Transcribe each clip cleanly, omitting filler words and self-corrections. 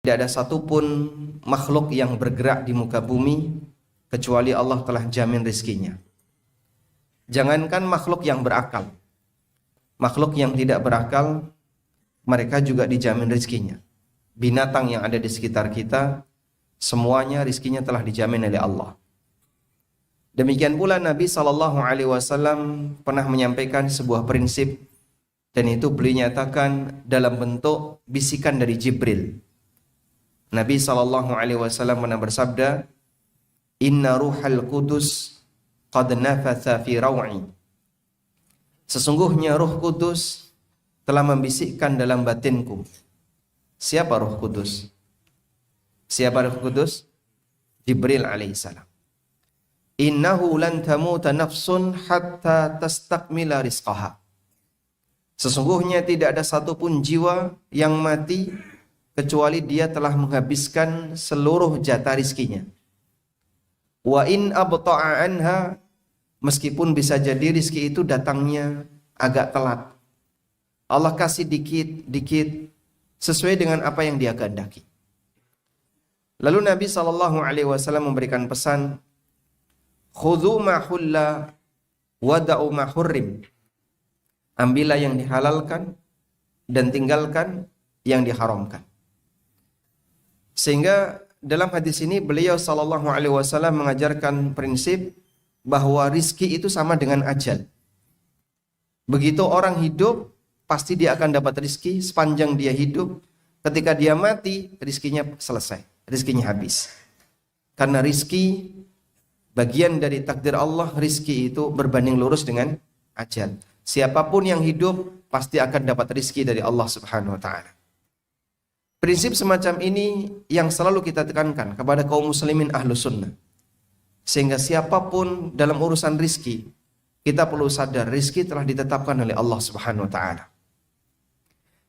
tidak ada satupun makhluk yang bergerak di muka bumi kecuali Allah telah jamin rizkinya. Jangankan makhluk yang berakal, makhluk yang tidak berakal, mereka juga dijamin rizkinya. Binatang yang ada di sekitar kita, semuanya rizkinya telah dijamin oleh Allah. Demikian pula Nabi SAW pernah menyampaikan sebuah prinsip, dan itu beliau nyatakan dalam bentuk bisikan dari Jibril. Nabi SAW pernah bersabda, Inna ruhal kudus qad nafatha fi raw'i. Sesungguhnya Ruh Kudus telah membisikkan dalam batinku. Siapa Ruh Kudus? Siapa Ruh Kudus? Jibril alaihissalam. Innahu lan tamuta nafsun hatta tastakmila rizqaha. Sesungguhnya tidak ada satupun jiwa yang mati kecuali dia telah menghabiskan seluruh jatah rizkinya. Wa in abta'a anha, meskipun bisa jadi rizki itu datangnya agak telat. Allah kasih dikit-dikit sesuai dengan apa yang dia kehendaki. Lalu Nabi SAW memberikan pesan, khudhu ma hulla wada'u ma hurrim. Ambillah yang dihalalkan dan tinggalkan yang diharamkan. Sehingga dalam hadis ini beliau SAW mengajarkan prinsip bahwa rizki itu sama dengan ajal. Begitu orang hidup, pasti dia akan dapat rizki sepanjang dia hidup. Ketika dia mati, rizkinya selesai, rizkinya habis. Karena rizki, bagian dari takdir Allah, rizki itu berbanding lurus dengan ajal. Siapapun yang hidup, pasti akan dapat rizki dari Allah Subhanahu Wa Ta'ala. Prinsip semacam ini yang selalu kita tekankan kepada kaum muslimin ahlu sunnah. Sehingga siapapun dalam urusan rizki, kita perlu sadar rizki telah ditetapkan oleh Allah Subhanahu Wa Ta'ala.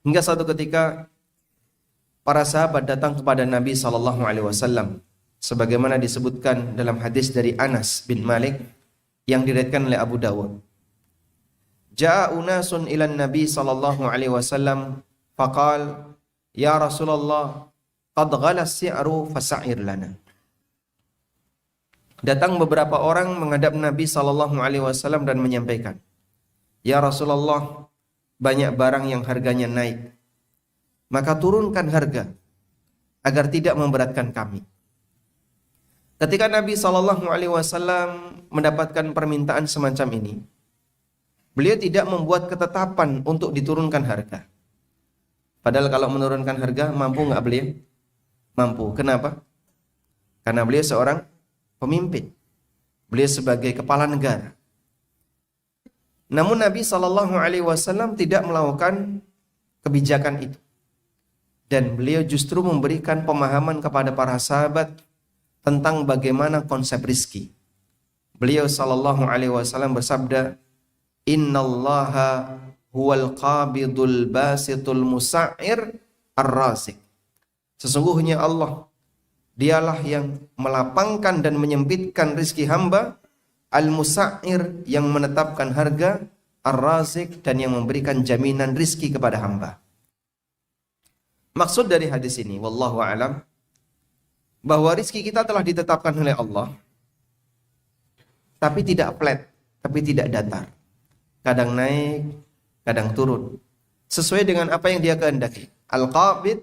Hingga suatu ketika para sahabat datang kepada Nabi SAW, sebagaimana disebutkan dalam hadis dari Anas bin Malik yang diriwayatkan oleh Abu Dawud. Ja'a unasun ilan Nabi SAW faqal, Ya Rasulullah, qad ghala as-si'ru fasa'ir lana. Datang beberapa orang menghadap Nabi SAW dan menyampaikan, Ya Rasulullah, banyak barang yang harganya naik, maka turunkan harga agar tidak memberatkan kami. Ketika Nabi SAW mendapatkan permintaan semacam ini, beliau tidak membuat ketetapan untuk diturunkan harga. Padahal kalau menurunkan harga, mampu nggak beliau? Mampu. Kenapa? Karena beliau seorang pemimpin. Beliau sebagai kepala negara. Namun Nabi SAW tidak melakukan kebijakan itu. Dan beliau justru memberikan pemahaman kepada para sahabat tentang bagaimana konsep rizki. Beliau SAW bersabda, Innallaha huwal qabidul basitul musa'ir ar-razik. Sesungguhnya Allah, dialah yang melapangkan dan menyempitkan rizki hamba, al-musa'ir yang menetapkan harga, ar-razik dan yang memberikan jaminan rizki kepada hamba. Maksud dari hadis ini, wallahu a'lam, bahwa rizki kita telah ditetapkan oleh Allah, tapi tidak flat, tapi tidak datar. Kadang naik, kadang turun, sesuai dengan apa yang dia kehendaki. Al-Qabid,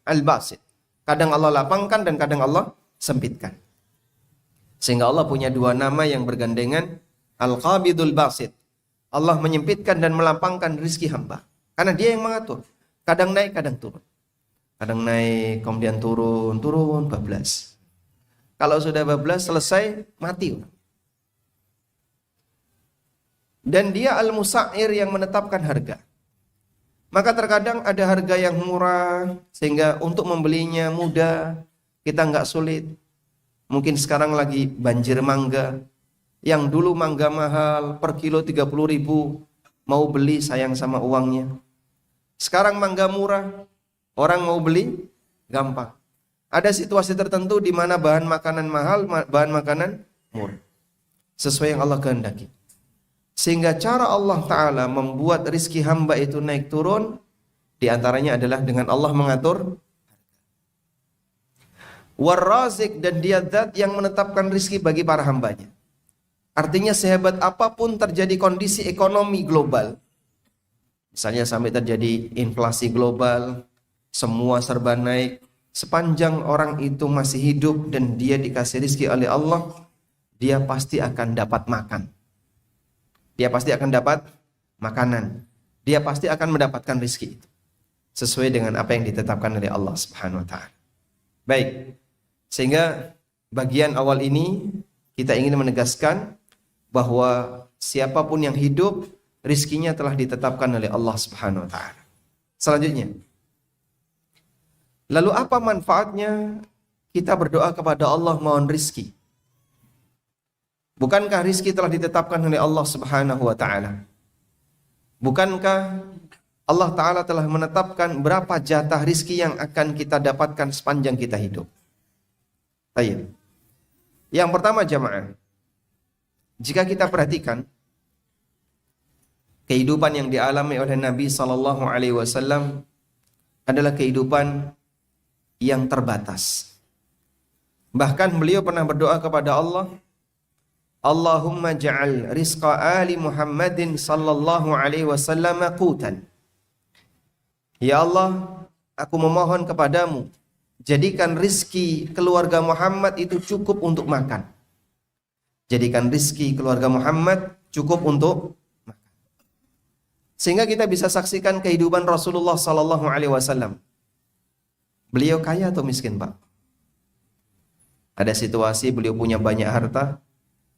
Al-Basit. Kadang Allah lapangkan dan kadang Allah sempitkan. Sehingga Allah punya dua nama yang bergandengan, Al-Qabidul Basit. Allah menyempitkan dan melapangkan rizki hamba. Karena dia yang mengatur. Kadang naik, kadang turun. Kadang naik, kemudian turun, bablas. Kalau sudah bablas, selesai, mati. Dan dia al-musa'ir yang menetapkan harga. Maka terkadang ada harga yang murah, sehingga untuk membelinya mudah, kita nggak sulit. Mungkin sekarang lagi banjir mangga, yang dulu mangga mahal, per kilo 30.000, mau beli sayang sama uangnya. Sekarang mangga murah, orang mau beli, gampang. Ada situasi tertentu di mana bahan makanan mahal, bahan makanan murah. Sesuai yang Allah kehendaki. Sehingga cara Allah Ta'ala membuat rizki hamba itu naik turun, diantaranya adalah dengan Allah mengatur. War-Razik, dan dia zat yang menetapkan rizki bagi para hambanya. Artinya sehebat apapun terjadi kondisi ekonomi global, misalnya sampai terjadi inflasi global, semua serba naik, sepanjang orang itu masih hidup dan dia dikasih rizki oleh Allah, dia pasti akan dapat makan. Dia pasti akan dapat makanan. Dia pasti akan mendapatkan rizki itu sesuai dengan apa yang ditetapkan oleh Allah Subhanahu wa taala. Baik. Sehingga bagian awal ini kita ingin menegaskan bahwa siapapun yang hidup, rizkinya telah ditetapkan oleh Allah Subhanahu wa taala. Selanjutnya, lalu apa manfaatnya kita berdoa kepada Allah mohon rizki? Bukankah rizki telah ditetapkan oleh Allah Subhanahu wa taala? Bukankah Allah Ta'ala telah menetapkan berapa jatah rizki yang akan kita dapatkan sepanjang kita hidup? Ayo. Yang pertama jamaah, jika kita perhatikan kehidupan yang dialami oleh Nabi SAW adalah kehidupan yang terbatas. Bahkan beliau pernah berdoa kepada Allah, Allahumma ja'al rizqa ali Muhammadin sallallahu alaihi wasallam qutan. Ya Allah, aku memohon kepadamu, jadikan rizki keluarga Muhammad itu cukup untuk makan. Jadikan rizki keluarga Muhammad cukup untuk makan. Sehingga kita bisa saksikan kehidupan Rasulullah sallallahu alaihi wasallam. Beliau kaya atau miskin, Pak? Ada situasi beliau punya banyak harta,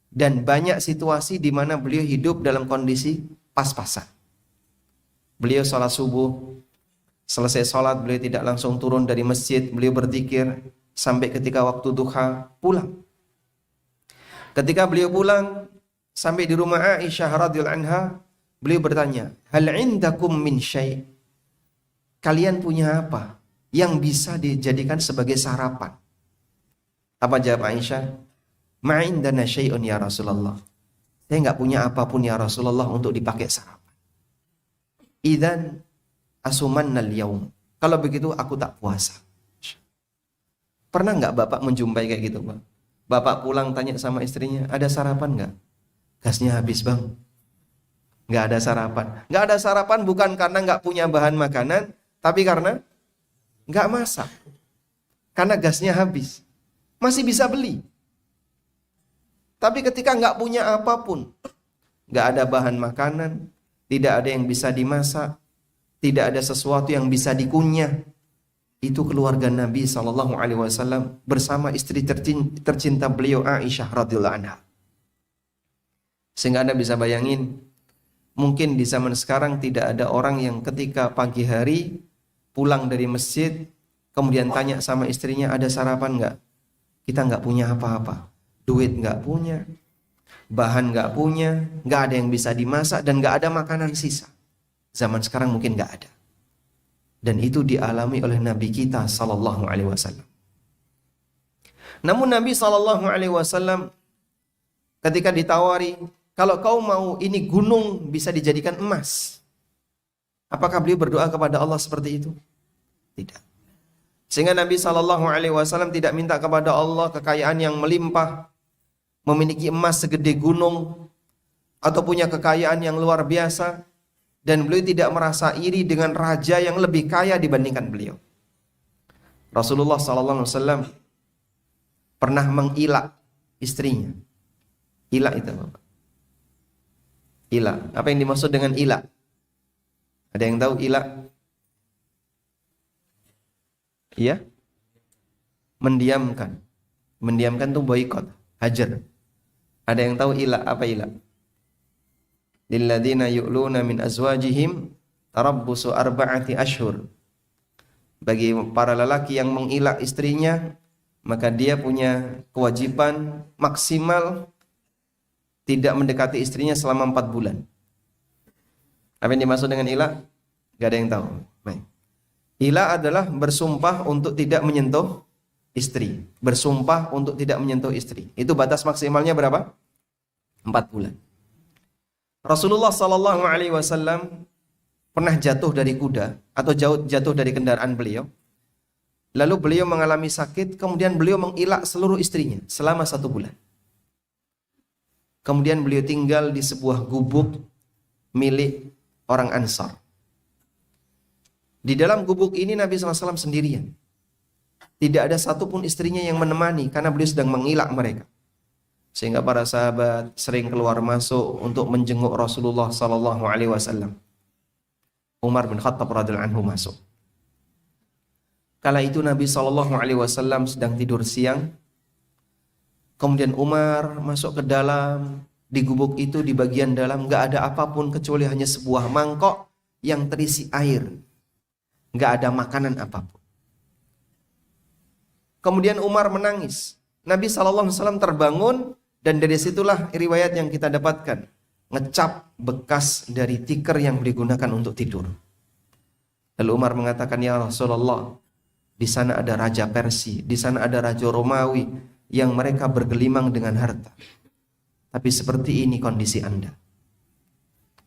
dan banyak situasi di mana beliau hidup dalam kondisi pas-pasan. Beliau sholat subuh, selesai sholat beliau tidak langsung turun dari masjid, beliau berzikir sampai ketika waktu duha pulang. Ketika beliau pulang sampai di rumah Aisyah radhiyallahu anha, beliau bertanya, hal indakum min syai'? Kalian punya apa yang bisa dijadikan sebagai sarapan? Apa jawab Aisyah? Ma'indana syai'un ya Rasulullah. Saya enggak punya apapun ya Rasulullah untuk dipakai sarapan. Idzan asumannal yaum. Kalau begitu aku tak puasa. Pernah enggak Bapak menjumpai kayak gitu, Pak? Bapak pulang tanya sama istrinya, ada sarapan enggak? Gasnya habis, Bang. Enggak ada sarapan. Enggak ada sarapan bukan karena enggak punya bahan makanan, tapi karena enggak masak. Karena gasnya habis. Masih bisa beli. Tapi ketika nggak punya apapun, nggak ada bahan makanan, tidak ada yang bisa dimasak, tidak ada sesuatu yang bisa dikunyah, itu keluarga Nabi SAW bersama istri tercinta beliau Aisyah radhiyallahu anha. Sehingga Anda bisa bayangin, mungkin di zaman sekarang tidak ada orang yang ketika pagi hari pulang dari masjid, kemudian tanya sama istrinya, ada sarapan nggak? Kita nggak punya apa-apa. Duit nggak punya, bahan nggak punya, nggak ada yang bisa dimasak, dan nggak ada makanan sisa. Zaman sekarang mungkin nggak ada. Dan itu dialami oleh Nabi kita Sallallahu Alaihi Wasallam. Namun Nabi Sallallahu Alaihi Wasallam ketika ditawari, kalau kau mau ini gunung bisa dijadikan emas, apakah beliau berdoa kepada Allah seperti itu? Tidak. Sehingga Nabi Sallallahu Alaihi Wasallam tidak minta kepada Allah kekayaan yang melimpah, memiliki emas segede gunung, atau punya kekayaan yang luar biasa, dan beliau tidak merasa iri dengan raja yang lebih kaya dibandingkan beliau. Rasulullah SAW pernah mengilak istrinya. Ilak itu apa? Ilak. Apa yang dimaksud dengan ilak? Ada yang tahu ilak? Iya? Mendiamkan. Mendiamkan itu boikot, hajar. Ada yang tahu ilak? Apa ilak? Lilladzina yu'luna min azwajihim tarabbusu arba'ati ashhur. Bagi para lelaki yang mengilak istrinya, maka dia punya kewajiban maksimal tidak mendekati istrinya selama 4 bulan. Apa yang dimaksud dengan ilak? Gak ada yang tahu. Baik. Ilak adalah bersumpah untuk tidak menyentuh istri. Bersumpah untuk tidak menyentuh istri. Itu batas maksimalnya berapa? 4 bulan. Rasulullah Sallallahu Alaihi Wasallam pernah jatuh dari kuda atau jatuh dari kendaraan beliau. Lalu beliau mengalami sakit, kemudian beliau mengilak seluruh istrinya selama 1 bulan. Kemudian beliau tinggal di sebuah gubuk milik orang Ansar. Di dalam gubuk ini Nabi SAW sendirian. Tidak ada satupun istrinya yang menemani karena beliau sedang mengilak mereka. Sehingga para sahabat sering keluar masuk untuk menjenguk Rasulullah SAW. Umar bin Khattab radhiyallahu anhu masuk. Kala itu Nabi SAW sedang tidur siang. Kemudian Umar masuk ke dalam. Di gubuk itu di bagian dalam gak ada apapun kecuali hanya sebuah mangkok yang terisi air. Gak ada makanan apapun. Kemudian Umar menangis. Nabi SAW terbangun dan dari situlah riwayat yang kita dapatkan. Ngecap bekas dari tikar yang digunakan untuk tidur. Lalu Umar mengatakan, ya Rasulullah, di sana ada raja Persia, di sana ada raja Romawi yang mereka bergelimang dengan harta. Tapi seperti ini kondisi Anda.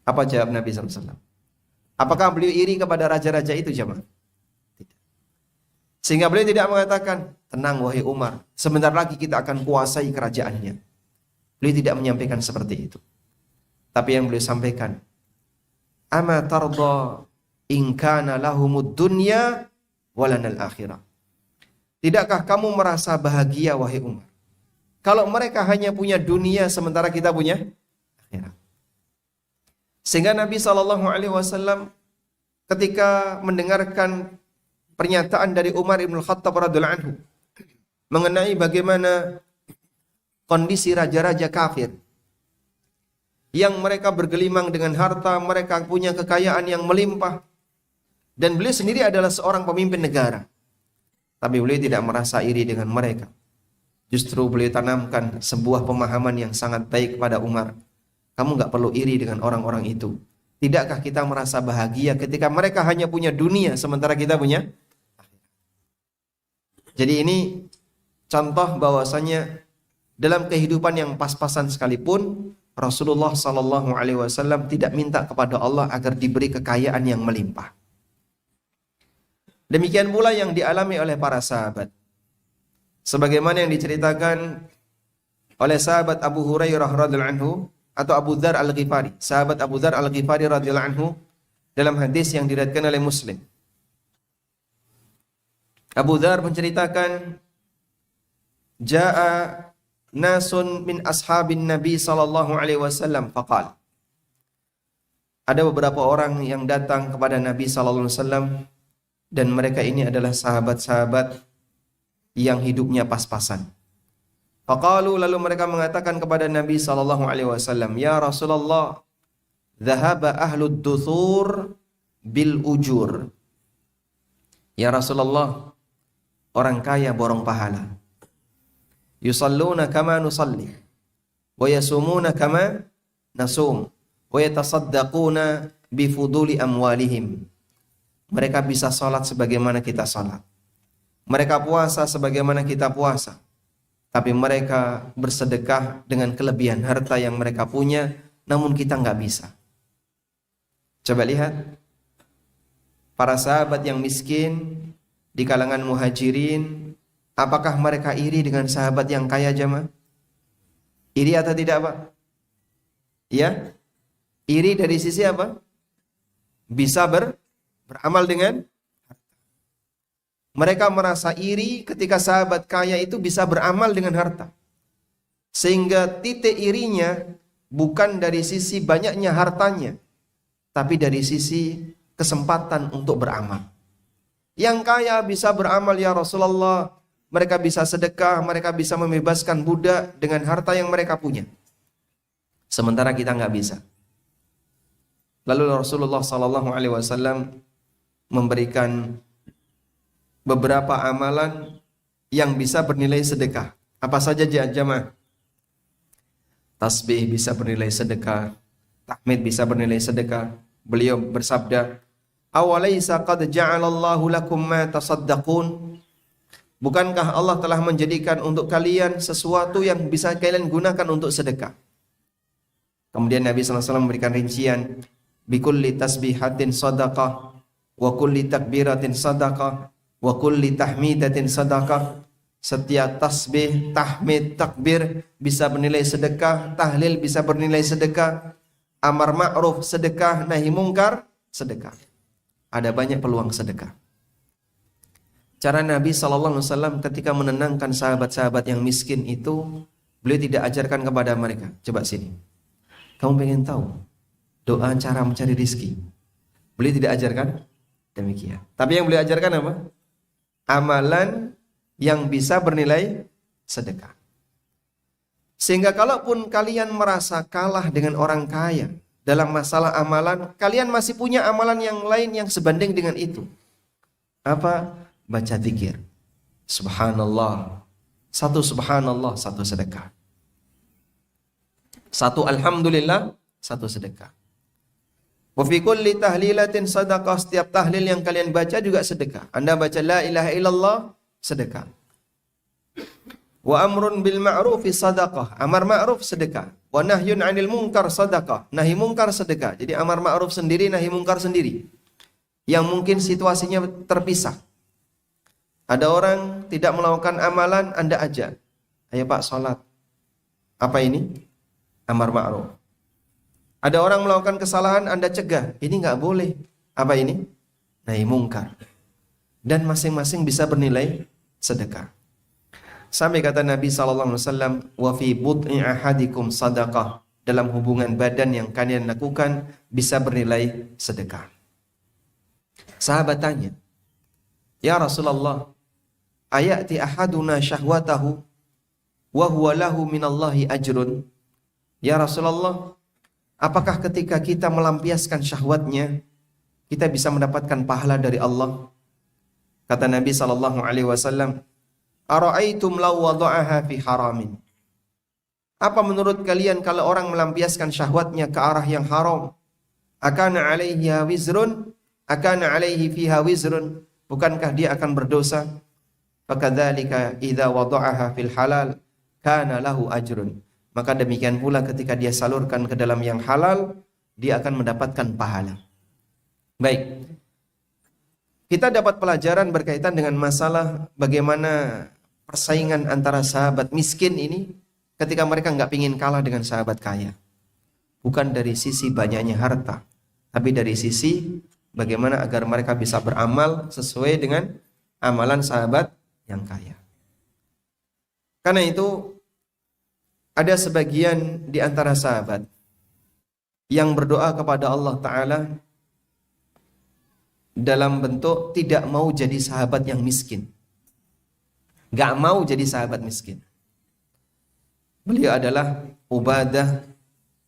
Apa jawab Nabi SAW? Apakah beliau iri kepada raja-raja itu, jemaah? Tidak. Sehingga beliau tidak mengatakan, tenang wahai Umar, sebentar lagi kita akan kuasai kerajaannya. Beliau tidak menyampaikan seperti itu. Tapi yang beliau sampaikan, ama tarda in kana lahumud dunya walanal akhirah. Tidakkah kamu merasa bahagia wahai Umar, kalau mereka hanya punya dunia sementara kita punya akhirat? Sehingga Nabi SAW ketika mendengarkan pernyataan dari Umar bin Khattab radhiyallahu anhu mengenai bagaimana kondisi raja-raja kafir yang mereka bergelimang dengan harta, mereka punya kekayaan yang melimpah, dan beliau sendiri adalah seorang pemimpin negara. Tapi beliau tidak merasa iri dengan mereka. Justru beliau tanamkan sebuah pemahaman yang sangat baik kepada Umar. Kamu gak perlu iri dengan orang-orang itu. Tidakkah kita merasa bahagia ketika mereka hanya punya dunia sementara kita punya? Jadi ini contoh bahwasanya dalam kehidupan yang pas-pasan sekalipun, Rasulullah SAW tidak minta kepada Allah agar diberi kekayaan yang melimpah. Demikian pula yang dialami oleh para sahabat. Sebagaimana yang diceritakan oleh sahabat Abu Hurairah radhiyallahu anhu atau Abu Dzar Al-Ghifari, sahabat Abu Dzar Al-Ghifari radhiyallahu anhu dalam hadis yang diriwayatkan oleh Muslim. Abu Dzar menceritakan, jaa nasun min ashabin Nabi sallallahu alaihi wasallam faqal. Ada beberapa orang yang datang kepada Nabi sallallahu alaihi wasallam dan mereka ini adalah sahabat-sahabat yang hidupnya pas-pasan. Faqalu, lalu mereka mengatakan kepada Nabi sallallahu alaihi wasallam, ya Rasulullah, dhahaba ahlud duthur bil ujur. Ya Rasulullah, orang kaya borong pahala. Yusalluna kama nusalli wa yasumuna kama nasum wa yatasaddaquna bifuduli amwalihim. Mereka bisa salat sebagaimana kita salat. Mereka puasa sebagaimana kita puasa. Tapi mereka bersedekah dengan kelebihan harta yang mereka punya, namun kita nggak bisa. Coba lihat para sahabat yang miskin di kalangan muhajirin, apakah mereka iri dengan sahabat yang kaya, jemaah? Iri atau tidak, Pak? Ya? Iri dari sisi apa? Bisa beramal dengan mereka merasa iri ketika sahabat kaya itu bisa beramal dengan harta. Sehingga titik irinya bukan dari sisi banyaknya hartanya, tapi dari sisi kesempatan untuk beramal. Yang kaya bisa beramal, ya Rasulullah, mereka bisa sedekah, mereka bisa membebaskan budak dengan harta yang mereka punya. Sementara kita nggak bisa. Lalu Rasulullah SAW memberikan beberapa amalan yang bisa bernilai sedekah. Apa saja jamaah? Tasbih bisa bernilai sedekah, tahmid bisa bernilai sedekah. Beliau bersabda, "Awalaysa qad ja'alallahu lakum ma tasaddaqun?" Bukankah Allah telah menjadikan untuk kalian sesuatu yang bisa kalian gunakan untuk sedekah? Kemudian Nabi SAW memberikan rincian, bikulli tasbihatin sadaqah wa kulli takbiratin sadaqah Wa kulli tahmidatin sadaqah. Setiap tasbih, tahmid, takbir bisa bernilai sedekah, tahlil bisa bernilai sedekah, amar ma'ruf sedekah, nahi mungkar sedekah. Ada banyak peluang sedekah. Cara Nabi SAW ketika menenangkan sahabat-sahabat yang miskin itu, beliau tidak ajarkan kepada mereka, coba sini, kamu pengen tahu doa cara mencari rizki? Beliau tidak ajarkan demikian. Tapi yang beliau ajarkan apa? Amalan yang bisa bernilai sedekah. Sehingga kalaupun kalian merasa kalah dengan orang kaya dalam masalah amalan, kalian masih punya amalan yang lain yang sebanding dengan itu. Apa? Baca zikir. Subhanallah. Satu subhanallah, satu sedekah. Satu alhamdulillah, satu sedekah. Wa fi kulli tahlilatin sadaqah. Setiap tahlil yang kalian baca juga sedekah. Anda baca la ilaha illallah, sedekah. Wa amrun bil ma'rufi sadaqah. Amar ma'ruf sedekah. Wa nahyun 'anil munkar sadaqah. Nahi munkar sedekah. Jadi amar ma'ruf sendiri, nahi munkar sendiri. Yang mungkin situasinya terpisah. Ada orang tidak melakukan amalan, Anda ajak. Ayo Pak, sholat. Apa ini? Amar ma'ruf. Ada orang melakukan kesalahan, Anda cegah. Ini nggak boleh. Apa ini? Nahi mungkar. Dan masing-masing bisa bernilai sedekah. Sampai kata Nabi SAW, wa fi bud'i ahadikum sadaqah. Dalam hubungan badan yang kalian lakukan bisa bernilai sedekah. Sahabat tanya, ya Rasulullah, ayati ahaduna syahwatahu wa huwa lahu minallahi ajrun. Ya Rasulullah, apakah ketika kita melampiaskan syahwatnya kita bisa mendapatkan pahala dari Allah? Kata Nabi SAW, ara'aitum law wada'aha fi haramin. Apa menurut kalian kalau orang melampiaskan syahwatnya ke arah yang haram? Akana alaihi wizrun? Akana alaihi fiha wizrun? Bukankah dia akan berdosa? Fakadzalika idza wada'aha fil halal kana lahu ajrun. Maka demikian pula ketika dia salurkan ke dalam yang halal, dia akan mendapatkan pahala. Baik. Kita dapat pelajaran berkaitan dengan masalah bagaimana persaingan antara sahabat miskin ini ketika mereka nggak pingin kalah dengan sahabat kaya. Bukan dari sisi banyaknya harta, tapi dari sisi bagaimana agar mereka bisa beramal sesuai dengan amalan sahabat yang kaya. Karena itu ada sebagian di antara sahabat yang berdoa kepada Allah Ta'ala dalam bentuk tidak mau jadi sahabat yang miskin. Gak mau jadi sahabat miskin. Beliau adalah Ubadah.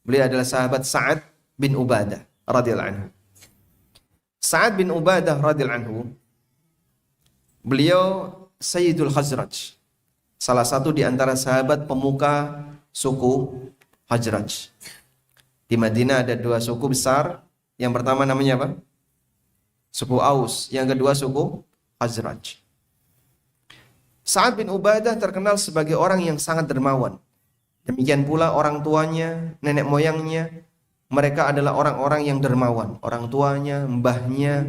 Beliau adalah sahabat Sa'ad bin Ubadah radhiyallahu anhu. Sa'ad bin Ubadah radhiyallahu anhu, beliau Sayyidul Khazraj, salah satu di antara sahabat pemuka suku Khazraj. Di Madinah ada dua suku besar. Yang pertama namanya apa? Suku Aus. Yang kedua suku Khazraj. Sa'ad bin Ubadah terkenal sebagai orang yang sangat dermawan. Demikian pula orang tuanya, nenek moyangnya, mereka adalah orang-orang yang dermawan. Orang tuanya, mbahnya,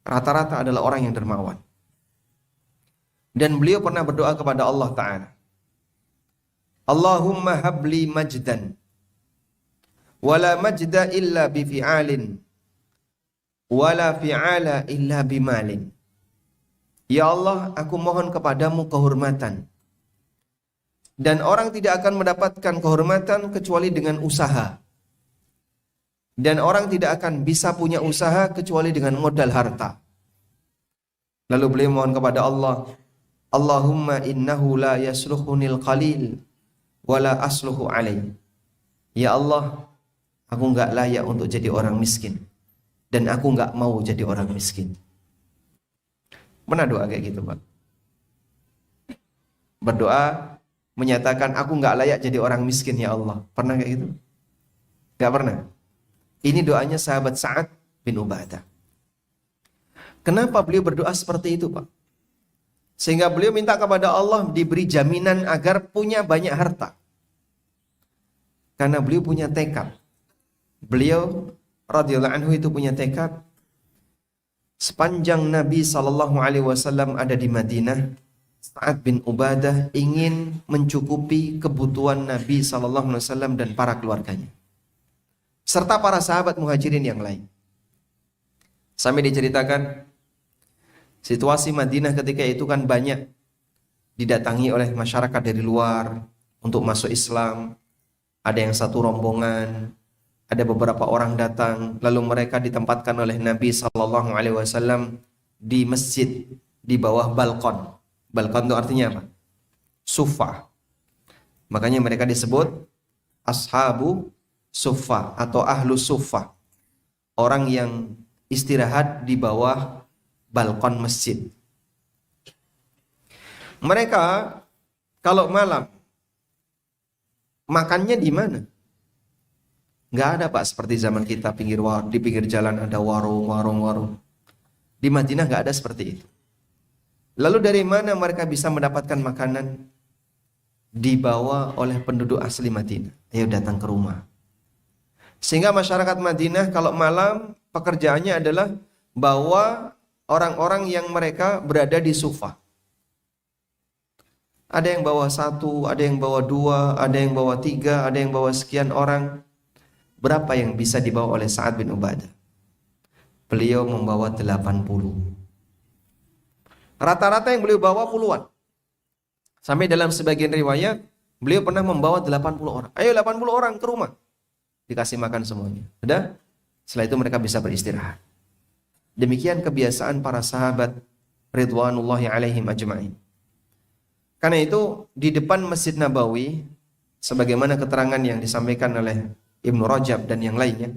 rata-rata adalah orang yang dermawan. Dan beliau pernah berdoa kepada Allah Ta'ala, Allahumma habli majdan wala majda illa bifi'alin wala fi'ala illa bimalin. Ya Allah, aku mohon kepadamu kehormatan. Dan orang tidak akan mendapatkan kehormatan kecuali dengan usaha. Dan orang tidak akan bisa punya usaha kecuali dengan modal harta. Lalu beliau mohon kepada Allah, Allahumma innahu la yasluhunil qalil wala asluhu alaih. Ya Allah, aku enggak layak untuk jadi orang miskin. Dan aku enggak mau jadi orang miskin. Pernah doa kayak gitu, Pak? Berdoa menyatakan aku enggak layak jadi orang miskin, ya Allah. Pernah kayak gitu? Enggak pernah. Ini doanya sahabat Sa'ad bin Ubadah. Kenapa beliau berdoa seperti itu, Pak? Sehingga beliau minta kepada Allah diberi jaminan agar punya banyak harta. Karena beliau punya tekad. Beliau radhiyallahu anhu itu punya tekad. Sepanjang Nabi SAW ada di Madinah, Sa'ad bin Ubadah ingin mencukupi kebutuhan Nabi SAW dan para keluarganya, serta para sahabat muhajirin yang lain. Sampai diceritakan, situasi Madinah ketika itu kan banyak didatangi oleh masyarakat dari luar untuk masuk Islam. Ada yang satu rombongan, ada beberapa orang datang, lalu mereka ditempatkan oleh Nabi SAW di masjid di bawah balkon. Balkon itu artinya apa? Sufa. Makanya mereka disebut ashabu sufa atau ahlu sufa. Orang yang istirahat di bawah balkon masjid. Mereka kalau malam makannya di mana? Nggak ada Pak, seperti zaman kita di pinggir jalan ada warung. Di Madinah nggak ada seperti itu. Lalu dari mana mereka bisa mendapatkan makanan? Dibawa oleh penduduk asli Madinah. Ayo datang ke rumah. Sehingga masyarakat Madinah kalau malam pekerjaannya adalah bawa orang-orang yang mereka berada di Sufa. Ada yang bawa 1, ada yang bawa 2, ada yang bawa 3, ada yang bawa sekian orang. Berapa yang bisa dibawa oleh Sa'ad bin Ubadah? Beliau membawa 80. Rata-rata yang beliau bawa puluhan. Sampai dalam sebagian riwayat, beliau pernah membawa 80 orang. Ayo 80 orang ke rumah. Dikasih makan semuanya. Sudah? Setelah itu mereka bisa beristirahat. Demikian kebiasaan para sahabat ridwanullahi alaihim ajma'in. Karena itu di depan Masjid Nabawi, sebagaimana keterangan yang disampaikan oleh Ibnu Rajab dan yang lainnya,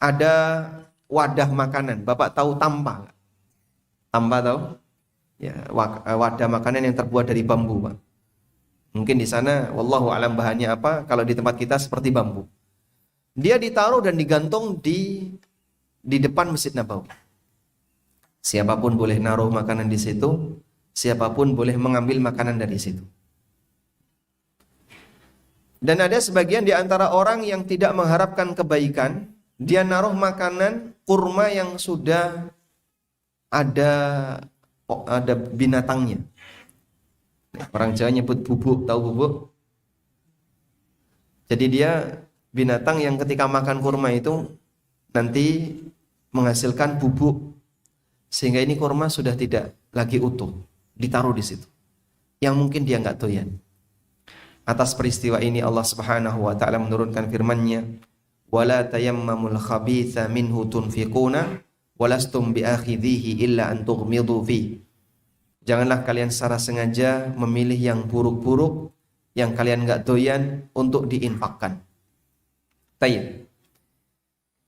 ada wadah makanan. Bapak tahu tampa? Tampa tahu? Ya, wadah makanan yang terbuat dari bambu, Pak. Mungkin di sana wallahu alam bahannya apa, kalau di tempat kita seperti bambu. Dia ditaruh dan digantung di depan Masjid Nabawi. Siapapun boleh naruh makanan di situ, siapapun boleh mengambil makanan dari situ. Dan ada sebagian di antara orang yang tidak mengharapkan kebaikan, dia naruh makanan kurma yang sudah ada binatangnya. Orang Jawa nyebut bubuk, tahu bubuk? Jadi dia binatang yang ketika makan kurma itu nanti menghasilkan bubuk, sehingga ini kurma sudah tidak lagi utuh, ditaruh di situ. Yang mungkin dia nggak doyan. Atas peristiwa ini Allah Subhanahu wa taala menurunkan firman-Nya, "Wala tayammamul khabitha minhu tunfiquna walastum biakhidhihi illa an tughmidu fi." Janganlah kalian secara sengaja memilih yang buruk-buruk yang kalian enggak doyan untuk diinfakkan. Tayyib.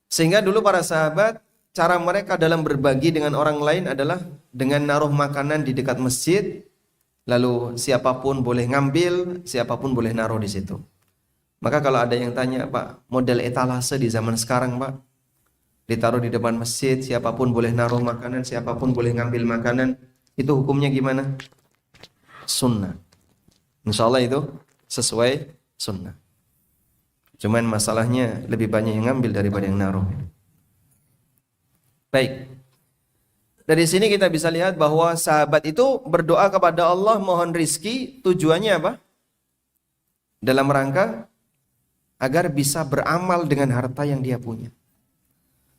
Sehingga dulu para sahabat, cara mereka dalam berbagi dengan orang lain adalah dengan naruh makanan di dekat masjid. Lalu siapapun boleh ngambil, siapapun boleh naruh di situ. Maka kalau ada yang tanya, Pak, model etalase di zaman sekarang, Pak, ditaruh di depan masjid, siapapun boleh naruh makanan, siapapun boleh ngambil makanan, itu hukumnya gimana? Sunnah. Insya Allah itu sesuai sunnah. Cuman masalahnya lebih banyak yang ngambil daripada yang naruh. Baik. Dari sini kita bisa lihat bahwa sahabat itu berdoa kepada Allah mohon rizki, tujuannya apa? Dalam rangka agar bisa beramal dengan harta yang dia punya.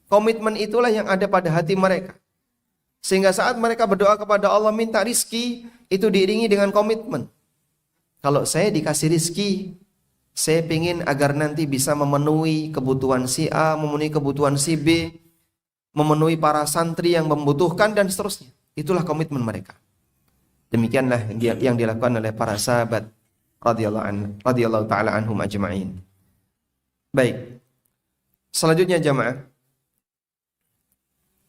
Komitmen itulah yang ada pada hati mereka. Sehingga saat mereka berdoa kepada Allah minta rizki, itu diiringi dengan komitmen. Kalau saya dikasih rizki, saya ingin agar nanti bisa memenuhi kebutuhan si A, memenuhi kebutuhan si B, memenuhi para santri yang membutuhkan dan seterusnya. Itulah komitmen mereka. Demikianlah yang dilakukan oleh para sahabat radhiyallahu taala anhum ajma'in. Baik. Selanjutnya jamaah,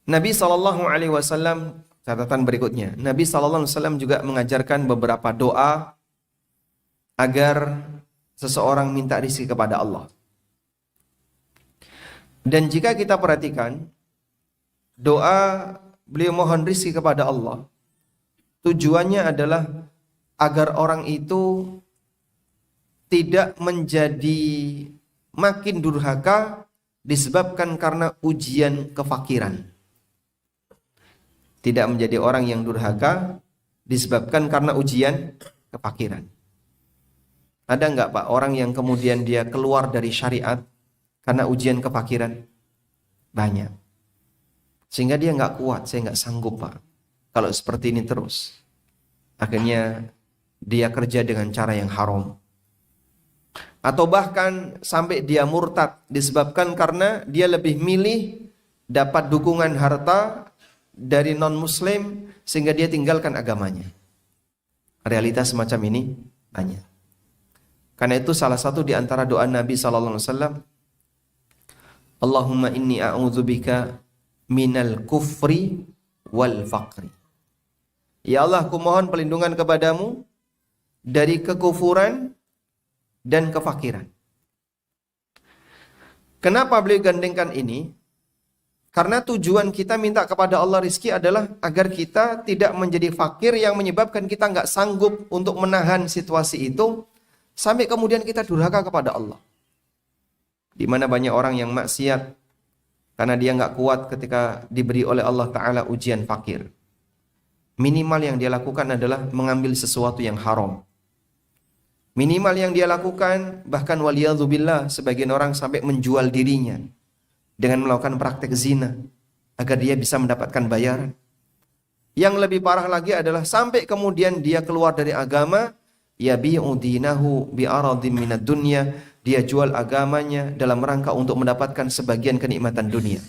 Nabi SAW, catatan berikutnya, Nabi SAW juga mengajarkan beberapa doa agar seseorang minta rezeki kepada Allah. Dan jika kita perhatikan, doa beliau mohon rezeki kepada Allah, tujuannya adalah agar orang itu tidak menjadi makin durhaka disebabkan karena ujian kefakiran. tidak menjadi orang yang durhaka disebabkan karena ujian kefakiran. Ada enggak Pak orang yang kemudian dia keluar dari syariat karena ujian kefakiran? Banyak. Sehingga dia enggak kuat, saya enggak sanggup Pak kalau seperti ini terus. Akhirnya dia kerja dengan cara yang haram. Atau bahkan sampai dia murtad disebabkan karena dia lebih milih dapat dukungan harta dari non-muslim sehingga dia tinggalkan agamanya. Realitas semacam ini banyak. Karena itu salah satu di antara doa Nabi SAW, Allahumma inni a'udzubika minal kufri wal faqri. Ya Allah, aku mohon perlindungan kepadamu dari kekufuran dan kefakiran. Kenapa beliau gandengkan ini? Karena tujuan kita minta kepada Allah rizki adalah agar kita tidak menjadi fakir yang menyebabkan kita nggak sanggup untuk menahan situasi itu sampai kemudian kita durhaka kepada Allah. Di mana banyak orang yang maksiat karena dia nggak kuat ketika diberi oleh Allah Ta'ala ujian fakir. Minimal yang dia lakukan adalah mengambil sesuatu yang haram. Minimal yang dia lakukan, bahkan waliyadzubillah, sebagian orang sampai menjual dirinya dengan melakukan praktek zina agar dia bisa mendapatkan bayaran. Yang lebih parah lagi adalah sampai kemudian dia keluar dari agama, yabi'u dinahu bi'aradin minad dunya, dia jual agamanya dalam rangka untuk mendapatkan sebagian kenikmatan dunia.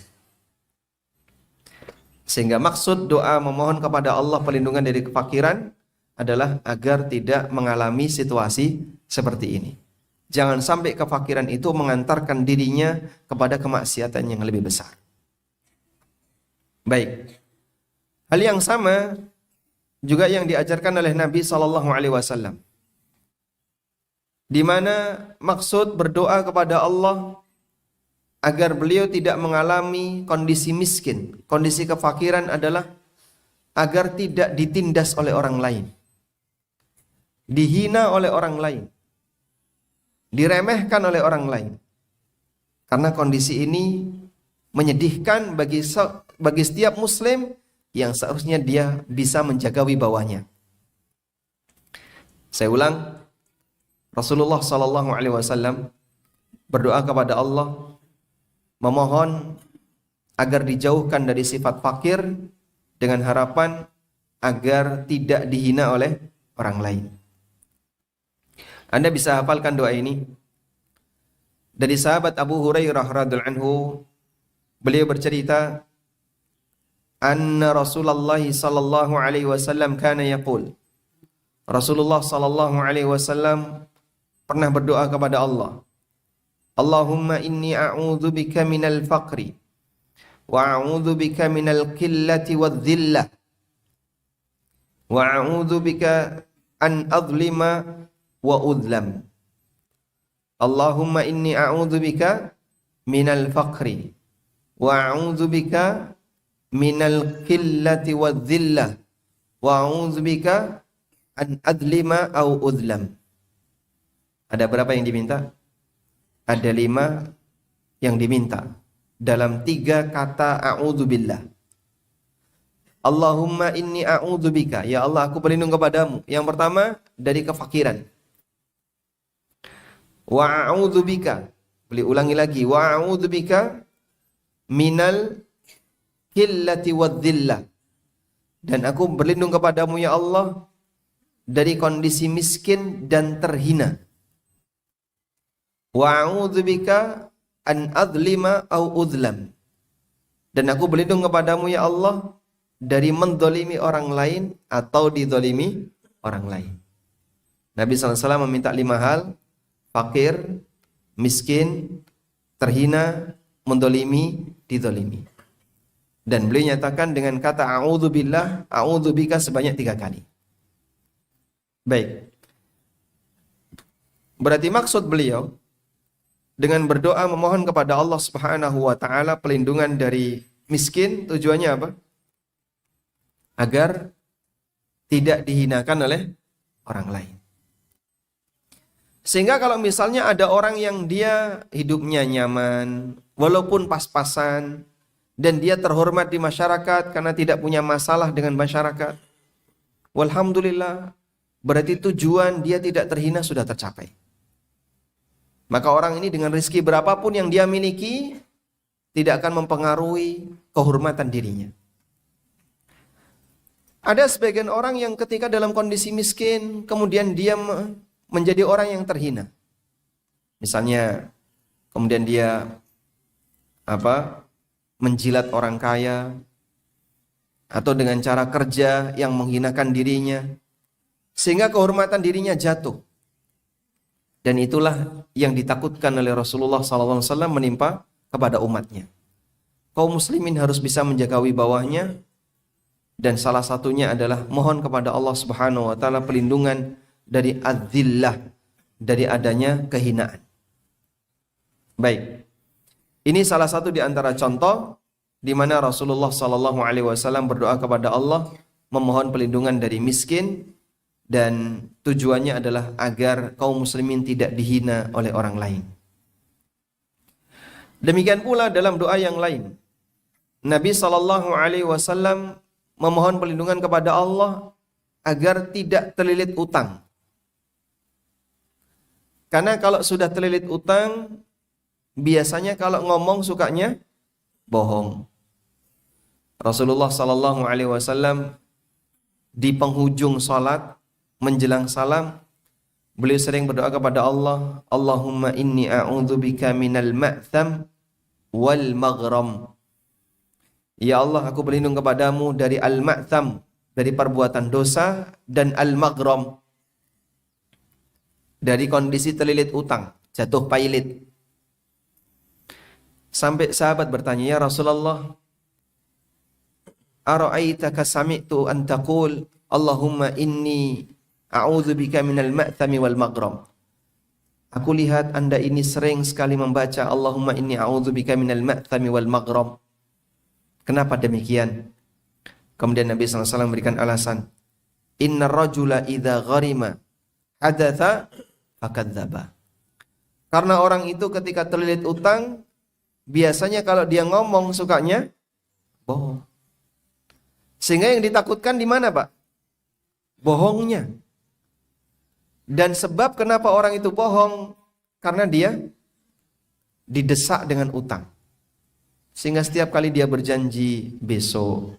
Sehingga maksud doa memohon kepada Allah perlindungan dari kefakiran adalah agar tidak mengalami situasi seperti ini. Jangan sampai kefakiran itu mengantarkan dirinya kepada kemaksiatan yang lebih besar. Baik. Hal yang sama juga yang diajarkan oleh Nabi SAW. Di mana maksud berdoa kepada Allah agar beliau tidak mengalami kondisi miskin, kondisi kefakiran adalah agar tidak ditindas oleh orang lain, dihina oleh orang lain, diremehkan oleh orang lain. Karena kondisi ini menyedihkan bagi setiap muslim yang seharusnya dia bisa menjaga wibawanya. Saya ulang, Rasulullah SAW berdoa kepada Allah memohon agar dijauhkan dari sifat fakir dengan harapan agar tidak dihina oleh orang lain. Anda bisa hafalkan doa ini dari sahabat Abu Hurairah radhiyallahu anhu. Beliau bercerita, anna Rasulullah sallallahu alaihi wasallam kana yaqul. Rasulullah sallallahu alaihi wasallam pernah berdoa kepada Allah, Allahumma inni a'udzubika minal faqri wa a'udzubika minal qillati wadh-dhillah wa a'udzubika an adlima wa udlam. Allahumma inni a'udzubika minal faqri wa a'udzubika minal qillati wadh-dhillah wa a'udzubika an adlima au udlam. Ada berapa yang diminta? Ada 5 yang diminta dalam 3 kata a'udzubillah. Allahumma inni a'udzubika, ya Allah aku berlindung kepadamu. Yang pertama dari kefakiran. Wa a'udzubika, beliau ulangi lagi, wa a'udzubika minal qillati wadh-dhillah. Dan aku berlindung kepadamu ya Allah dari kondisi miskin dan terhina. Wa a'udzubika an adlima au udlam. Dan aku berlindung kepadamu ya Allah dari mendolimi orang lain atau didolimi orang lain. Nabi SAW meminta 5 hal: fakir, miskin, terhina, mendolimi, didolimi. Dan beliau nyatakan dengan kata a'udzubillah, a'udzubika sebanyak 3 kali. Baik. Berarti maksud beliau dengan berdoa memohon kepada Allah Subhanahu wa taala pelindungan dari miskin, tujuannya apa? Agar tidak dihinakan oleh orang lain. Sehingga kalau misalnya ada orang yang dia hidupnya nyaman, walaupun pas-pasan, dan dia terhormat di masyarakat karena tidak punya masalah dengan masyarakat, walhamdulillah, berarti tujuan dia tidak terhina sudah tercapai. Maka orang ini dengan rezeki berapapun yang dia miliki tidak akan mempengaruhi kehormatan dirinya. Ada sebagian orang yang ketika dalam kondisi miskin kemudian dia menjadi orang yang terhina. Misalnya kemudian dia menjilat orang kaya, atau dengan cara kerja yang menghinakan dirinya, sehingga kehormatan dirinya jatuh. Dan itulah yang ditakutkan oleh Rasulullah SAW menimpa kepada umatnya. Kaum muslimin harus bisa menjaga wibawahnya, dan salah satunya adalah mohon kepada Allah Subhanahu wa taala perlindungan dari adzillah, dari adanya kehinaan. Baik. Ini salah satu di antara contoh di mana Rasulullah SAW berdoa kepada Allah memohon perlindungan dari miskin, dan tujuannya adalah agar kaum muslimin tidak dihina oleh orang lain. Demikian pula dalam doa yang lain, Nabi SAW memohon perlindungan kepada Allah agar tidak terlilit utang. Karena kalau sudah terlilit utang, biasanya kalau ngomong sukanya bohong. Rasulullah SAW di penghujung salat menjelang salam, beliau sering berdoa kepada Allah, Allahumma inni a'udzubika minal ma'tham wal maghram. Ya Allah, aku berlindung kepadamu dari al-ma'tham, dari perbuatan dosa, dan al-maghram, dari kondisi terlilit utang, jatuh pailit. Sampai sahabat bertanya, ya Rasulullah, ara'aitaka sami'tu an taqul Allahumma inni a'udzubika minal ma'thami wal maghram. Aku lihat Anda ini sering sekali membaca Allahumma inni a'udzubika minal ma'thami wal maghram. Kenapa demikian? Kemudian Nabi SAW memberikan alasan, inna rajula idza gharima hadatha fakadzdzaba. Karena orang itu ketika terlilit utang, biasanya kalau dia ngomong sukanya bohong. Sehingga yang ditakutkan di mana, Pak? Bohongnya. Dan sebab kenapa orang itu bohong, karena dia didesak dengan utang. Sehingga setiap kali dia berjanji besok,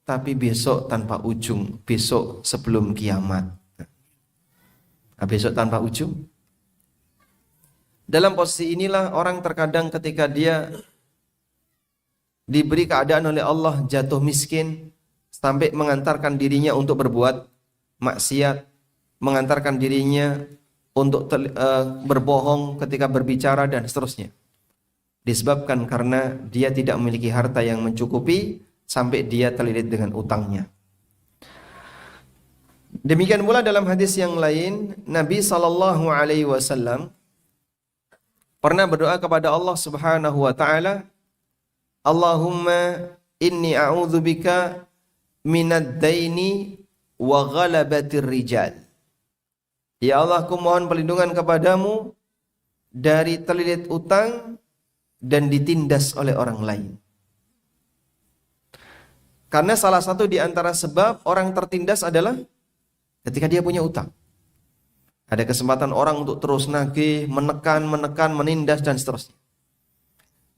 tapi besok tanpa ujung, besok sebelum kiamat. Nah, besok tanpa ujung. Dalam posisi inilah orang terkadang ketika dia diberi keadaan oleh Allah jatuh miskin, sampai mengantarkan dirinya untuk berbuat maksiat, mengantarkan dirinya untuk berbohong ketika berbicara dan seterusnya. Disebabkan karena dia tidak memiliki harta yang mencukupi sampai dia terlilit dengan utangnya. Demikian pula dalam hadis yang lain, Nabi SAW pernah berdoa kepada Allah Subhanahu wa taala, Allahumma inni a'udzubika minad daini wa ghalabatir rijal. Ya Allah, aku mohon perlindungan kepadamu dari terlilit utang dan ditindas oleh orang lain. Karena salah satu di antara sebab orang tertindas adalah ketika dia punya utang. Ada kesempatan orang untuk terus nagih, menekan, menindas dan seterusnya.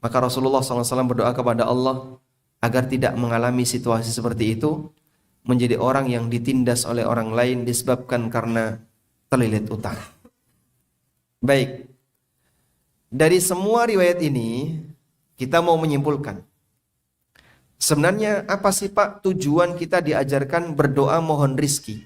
Maka Rasulullah SAW berdoa kepada Allah agar tidak mengalami situasi seperti itu, menjadi orang yang ditindas oleh orang lain disebabkan karena terlilit utang. Baik. Dari semua riwayat ini, kita mau menyimpulkan, sebenarnya apa sih Pak tujuan kita diajarkan berdoa mohon rizki?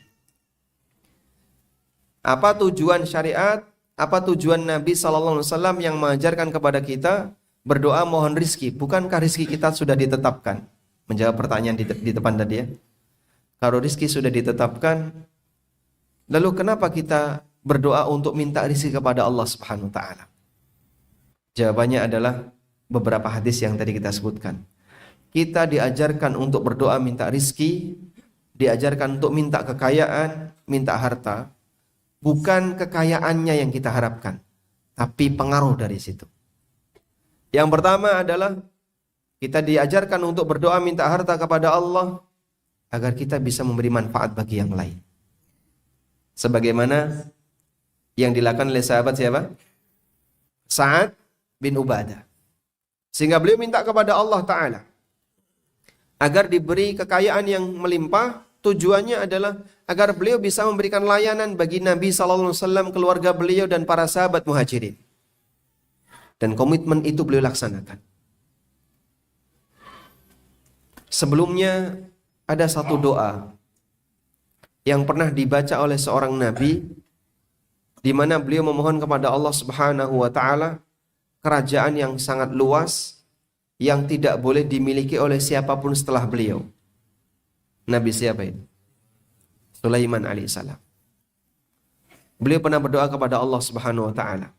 Apa tujuan syariat? Apa tujuan Nabi SAW yang mengajarkan kepada kita berdoa mohon rizki? Bukankah rizki kita sudah ditetapkan? Menjawab pertanyaan di depan tadi ya. Kalau rizki sudah ditetapkan, lalu kenapa kita berdoa untuk minta rizki kepada Allah Subhanahu wa taala? Jawabannya adalah beberapa hadis yang tadi kita sebutkan. Kita diajarkan untuk berdoa minta rizki, diajarkan untuk minta kekayaan, minta harta. Bukan kekayaannya yang kita harapkan, tapi pengaruh dari situ. Yang pertama adalah Kita diajarkan untuk berdoa minta harta kepada Allah agar kita bisa memberi manfaat bagi yang lain. Sebagaimana yang dilakukan oleh sahabat siapa? Sa'ad bin Ubadah. Sehingga beliau minta kepada Allah Ta'ala agar diberi kekayaan yang melimpah. Tujuannya adalah agar beliau bisa memberikan layanan bagi Nabi SAW, keluarga beliau dan para sahabat muhajirin. Dan komitmen itu beliau laksanakan. Sebelumnya ada satu doa yang pernah dibaca oleh seorang nabi, di mana beliau memohon kepada Allah Subhanahu wa taala kerajaan yang sangat luas yang tidak boleh dimiliki oleh siapapun setelah beliau. Nabi siapa itu? Sulaiman alaihissalam. Beliau pernah berdoa kepada Allah Subhanahu wa taala,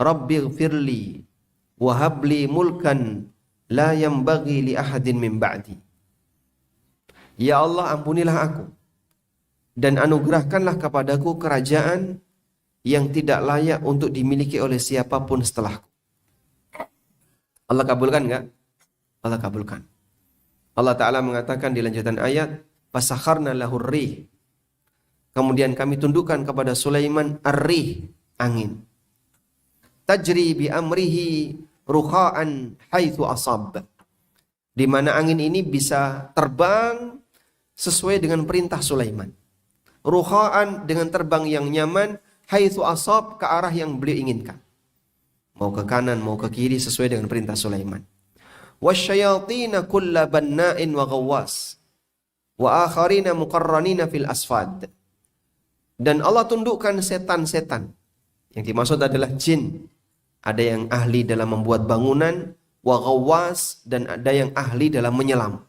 Rabbighfirli wa habli mulkan la yanbaghi li ahadin min ba'di. Ya Allah, ampunilah aku dan anugerahkanlah kepadaku kerajaan yang tidak layak untuk dimiliki oleh siapapun setelahku. Allah kabulkan enggak? Allah kabulkan. Allah Ta'ala mengatakan di lanjutan ayat, Fasakharna lahur rih. Kemudian kami tundukkan kepada Sulaiman ar-rih, angin. Tajri bi amrihi rukha'an haitsu asab. Di mana angin ini bisa terbang sesuai dengan perintah Sulaiman. Rukha'an dengan terbang yang nyaman, haitsu asab ke arah yang beliau inginkan. Mau ke kanan, mau ke kiri sesuai dengan perintah Sulaiman. Wasyayatina kulla banna'in wa ghawwas wa akharina muqarranina fil asfad. Dan Allah tundukkan setan-setan. Yang dimaksud adalah jin. Ada yang ahli dalam membuat bangunan, wa ghawwas, dan ada yang ahli dalam menyelam.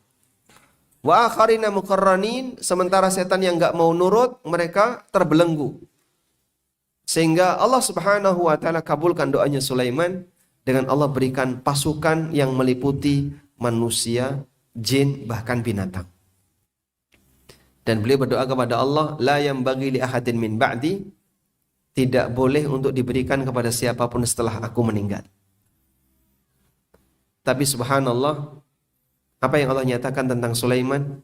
Wa akharina muqarranin, sementara setan yang enggak mau nurut, mereka terbelenggu. Sehingga Allah Subhanahu wa taala kabulkan doanya Sulaiman dengan Allah berikan pasukan yang meliputi manusia, jin, bahkan binatang. Dan beliau berdoa kepada Allah, la yanbaghi li ahadin min ba'di, tidak boleh untuk diberikan kepada siapapun setelah aku meninggal. Tapi subhanallah, apa yang Allah nyatakan tentang Sulaiman?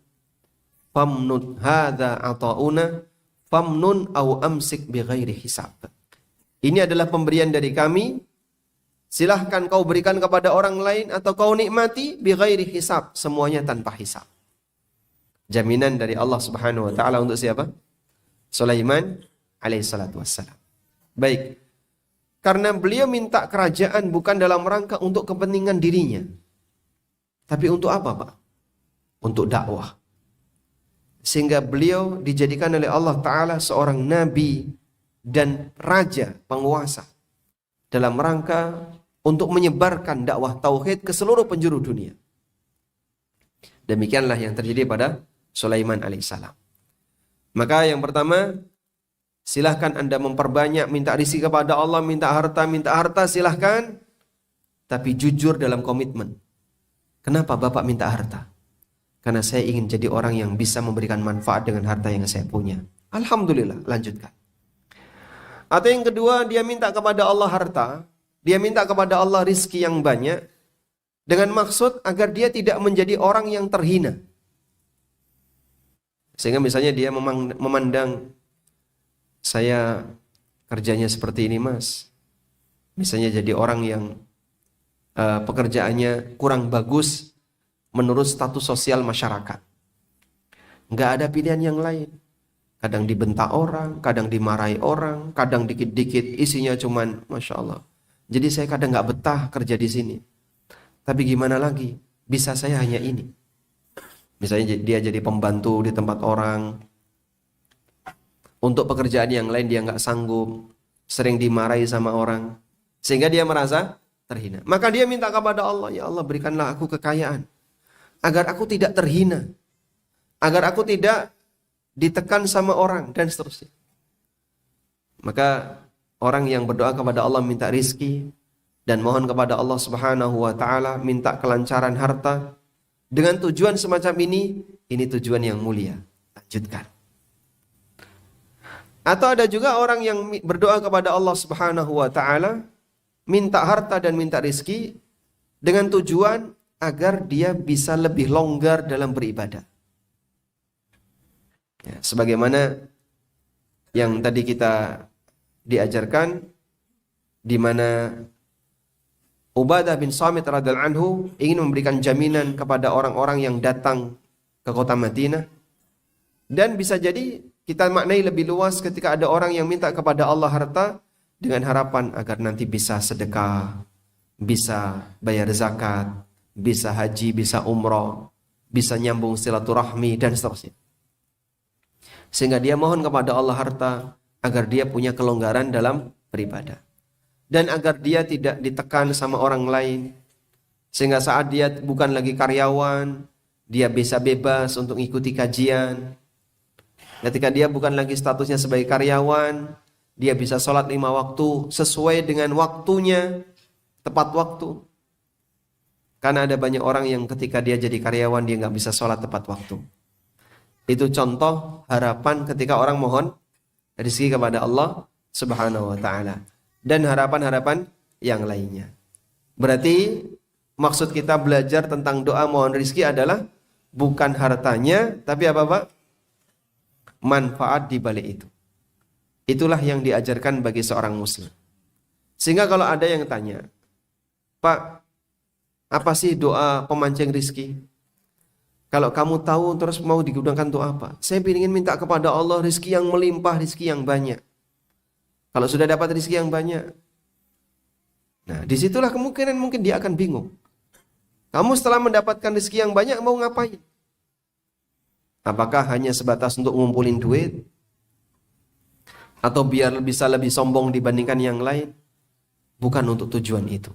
Famnun hadza ata'una famnun au amsik bighairi hisab. Ini adalah pemberian dari kami. Silahkan kau berikan kepada orang lain atau kau nikmati bighairi hisab, semuanya tanpa hisab. Jaminan dari Allah Subhanahu wa taala untuk siapa? Sulaiman alaihissalatu wassalam. Baik. Karena beliau minta kerajaan bukan dalam rangka untuk kepentingan dirinya. Tapi untuk apa, Pak? Untuk dakwah. Sehingga beliau dijadikan oleh Allah Ta'ala seorang nabi dan raja, penguasa. Dalam rangka untuk menyebarkan dakwah tauhid ke seluruh penjuru dunia. Demikianlah yang terjadi pada Sulaiman alaihissalam. Maka yang pertama, silahkan Anda memperbanyak minta rezeki kepada Allah, minta harta silahkan. Tapi jujur dalam komitmen. Kenapa Bapak minta harta? Karena saya ingin jadi orang yang bisa memberikan manfaat dengan harta yang saya punya. Alhamdulillah, lanjutkan. Atau yang kedua, dia minta kepada Allah harta, dia minta kepada Allah rizki yang banyak, dengan maksud agar dia tidak menjadi orang yang terhina. Sehingga misalnya dia memandang, saya kerjanya seperti ini mas. Misalnya jadi orang yang pekerjaannya kurang bagus menurut status sosial masyarakat. Nggak ada pilihan yang lain. Kadang dibentak orang, kadang dimarahi orang, kadang dikit-dikit isinya cuman Masya Allah. Jadi saya kadang nggak betah kerja di sini. Tapi gimana lagi? Bisa saya hanya ini. Misalnya dia jadi pembantu di tempat orang. Untuk pekerjaan yang lain dia nggak sanggup. Sering dimarahi sama orang. Sehingga dia merasa terhina. Maka dia minta kepada Allah, ya Allah berikanlah aku kekayaan. Agar aku tidak terhina. Agar aku tidak ditekan sama orang dan seterusnya. Maka orang yang berdoa kepada Allah minta rizki dan mohon kepada Allah Subhanahu wa taala minta kelancaran harta dengan tujuan semacam ini tujuan yang mulia. Lanjutkan. Atau ada juga orang yang berdoa kepada Allah Subhanahu wa taala minta harta dan minta rizki dengan tujuan agar dia bisa lebih longgar dalam beribadah. Ya, sebagaimana yang tadi kita diajarkan, di mana Ubadah bin Samit radhiyallahu anhu ingin memberikan jaminan kepada orang-orang yang datang ke kota Madinah. Dan bisa jadi kita maknai lebih luas ketika ada orang yang minta kepada Allah harta dengan harapan agar nanti bisa sedekah, bisa bayar zakat, bisa haji, bisa umroh, bisa nyambung silaturahmi dan seterusnya. Sehingga dia mohon kepada Allah harta agar dia punya kelonggaran dalam beribadah. Dan agar dia tidak ditekan sama orang lain. Sehingga saat dia bukan lagi karyawan, dia bisa bebas untuk ikuti kajian. Ketika dia bukan lagi statusnya sebagai karyawan, dia bisa sholat 5 waktu sesuai dengan waktunya, tepat waktu. Karena ada banyak orang yang ketika dia jadi karyawan, dia nggak bisa sholat tepat waktu. Itu contoh harapan ketika orang mohon rezeki kepada Allah Subhanahu wa ta'ala. Dan harapan-harapan yang lainnya. Berarti maksud kita belajar tentang doa mohon rezeki adalah bukan hartanya, tapi apa Pak? Manfaat di balik itu. Itulah yang diajarkan bagi seorang muslim. Sehingga kalau ada yang tanya, Pak, apa sih doa pemancing rezeki? Kalau kamu tahu terus mau digunakan untuk apa? Saya ingin minta kepada Allah rezeki yang melimpah, rezeki yang banyak. Kalau sudah dapat rezeki yang banyak, nah disitulah kemungkinan mungkin dia akan bingung. Kamu setelah mendapatkan rezeki yang banyak mau ngapain? Apakah hanya sebatas untuk ngumpulin duit? Atau biar bisa lebih sombong dibandingkan yang lain? Bukan untuk tujuan itu.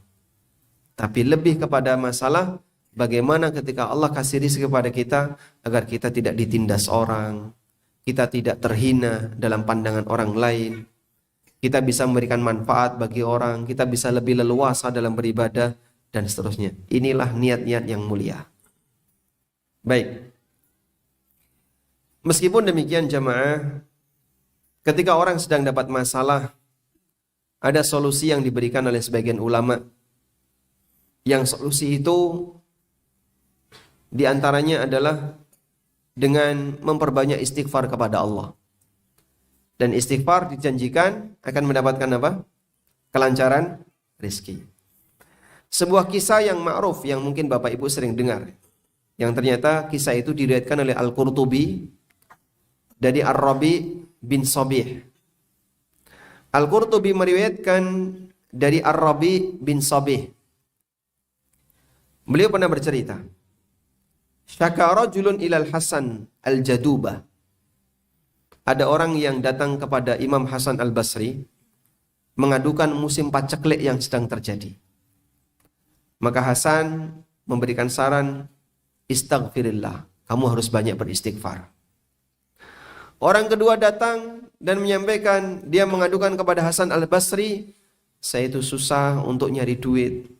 Tapi lebih kepada masalah bagaimana ketika Allah kasih rezeki kepada kita agar kita tidak ditindas orang, kita tidak terhina dalam pandangan orang lain. Kita bisa memberikan manfaat bagi orang, kita bisa lebih leluasa dalam beribadah, dan seterusnya. Inilah niat-niat yang mulia. Baik. Meskipun demikian jamaah, ketika orang sedang dapat masalah, ada solusi yang diberikan oleh sebagian ulama. Yang solusi itu diantaranya adalah dengan memperbanyak istighfar kepada Allah. Dan istighfar dijanjikan akan mendapatkan apa? Kelancaran rezeki. Sebuah kisah yang ma'ruf yang mungkin Bapak Ibu sering dengar. Yang ternyata kisah itu diriwayatkan oleh Al-Qurtubi dari Ar-Rabi bin Sabih. Al-Qurtubi meriwayatkan dari Ar-Rabi bin Sabih. Beliau pernah bercerita, syaka rajulun ilal Hasan al-Jadubah. Ada orang yang datang kepada Imam Hasan al-Basri mengadukan musim paceklik yang sedang terjadi. Maka Hasan memberikan saran, istaghfirillah, kamu harus banyak beristighfar. Orang kedua datang dan menyampaikan, dia mengadukan kepada Hasan al-Basri, saya itu susah untuk nyari duit.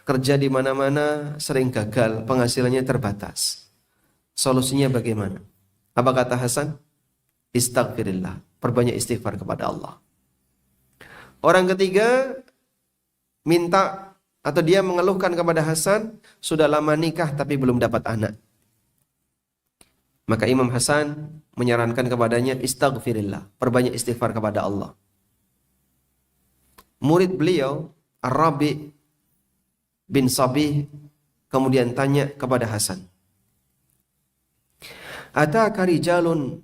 Kerja di mana-mana sering gagal, penghasilannya terbatas. Solusinya bagaimana? Apa kata Hasan? Istaghfirillah, perbanyak istighfar kepada Allah. Orang ketiga minta atau dia mengeluhkan kepada Hasan, sudah lama nikah tapi belum dapat anak. Maka Imam Hasan menyarankan kepadanya, istaghfirillah, perbanyak istighfar kepada Allah. Murid beliau, Ar-Rabi bin Sabih, kemudian tanya kepada Hasan, ataka rijalun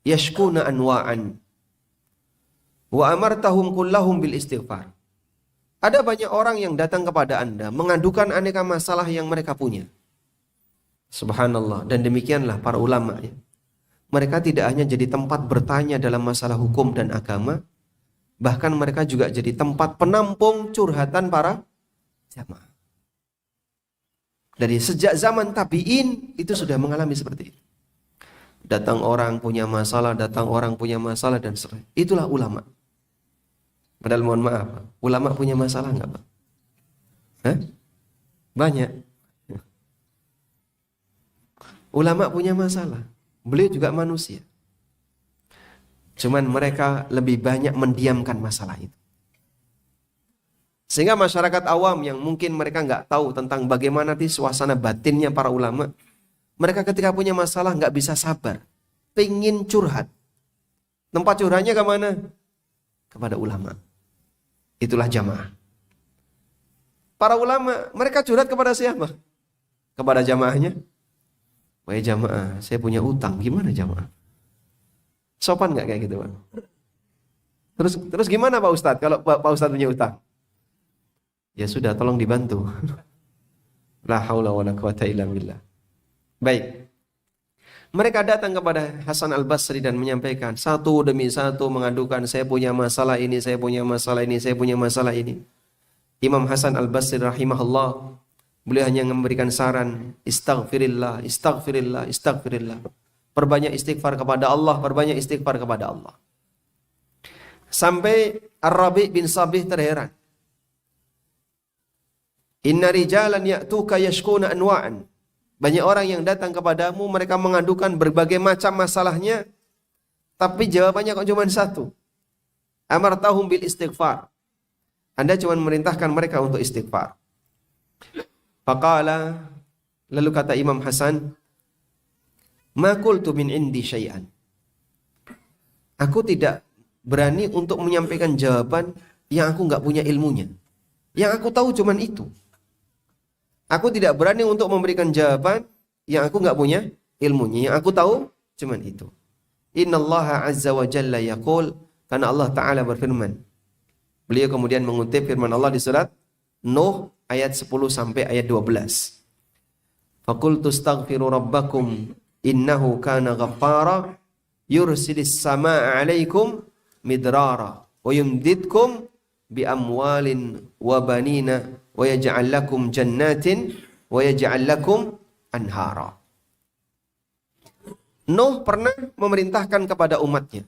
yashkuna anwa'an wa amartahum kullahum bil istighfar. Ada banyak orang yang datang kepada Anda mengadukan aneka masalah yang mereka punya. Subhanallah. Dan demikianlah para ulama ya. Mereka tidak hanya jadi tempat bertanya dalam masalah hukum dan agama, bahkan mereka juga jadi tempat penampung curhatan para jamaah. Dari sejak zaman tabi'in itu sudah mengalami seperti itu. Datang orang punya masalah, datang orang punya masalah, dan sebagainya. Itulah ulama. Padahal mohon maaf, ulama punya masalah enggak Pak? Hah? Banyak. Ulama punya masalah. Beliau juga manusia. Cuman mereka lebih banyak mendiamkan masalah itu. Sehingga masyarakat awam yang mungkin mereka nggak tahu tentang bagaimana sih suasana batinnya para ulama, mereka ketika punya masalah nggak bisa sabar, pengen curhat. Tempat curhatnya ke mana? Kepada ulama. Itulah jamaah. Para ulama, mereka curhat kepada siapa? Kepada jamaahnya. Wahai jamaah, saya punya utang, gimana jamaah? Sopan nggak kayak gitu, Pak? Terus gimana Pak Ustadz kalau Pak Ustadz punya utang? Ya sudah, tolong dibantu. La haula wala quwata illa billah. Baik. Mereka datang kepada Hasan Al-Basri dan menyampaikan satu demi satu mengadukan, saya punya masalah ini, saya punya masalah ini, saya punya masalah ini. Imam Hasan Al-Basri rahimahullah, beliau hanya memberikan saran, istaghfirillah, istaghfirillah, istaghfirillah. Perbanyak istighfar kepada Allah, perbanyak istighfar kepada Allah. Sampai Ar-Rabi' bin Sabih terheran. Inna rijalan ya'tuka yashkuna anwa'an. Banyak orang yang datang kepadamu, mereka mengadukan berbagai macam masalahnya, tapi jawabannya kok cuma satu. Amartahum bil istighfar. Anda cuma memerintahkan mereka untuk istighfar. Faqala, lalu kata Imam Hasan, ma qultu min indi syai'an. Aku tidak berani untuk menyampaikan jawaban yang aku nggak punya ilmunya. Yang aku tahu cuma itu. Aku tidak berani untuk memberikan jawaban yang aku nggak punya ilmunya. Yang aku tahu cuma itu. Innallaha azza wa jalla yaqul, karena Allah Ta'ala berfirman. Beliau kemudian mengutip firman Allah di surat Nuh ayat 10 sampai ayat 12. Faqultu astaghfiru rabbakum innahu kana ghaffara yursilis samaa'a 'alaikum midrara wa yumdidkum bi amwalin wa banina wa yaj'al lakum jannatin wa yaj'al lakum anhara. Nuh pernah memerintahkan kepada umatnya.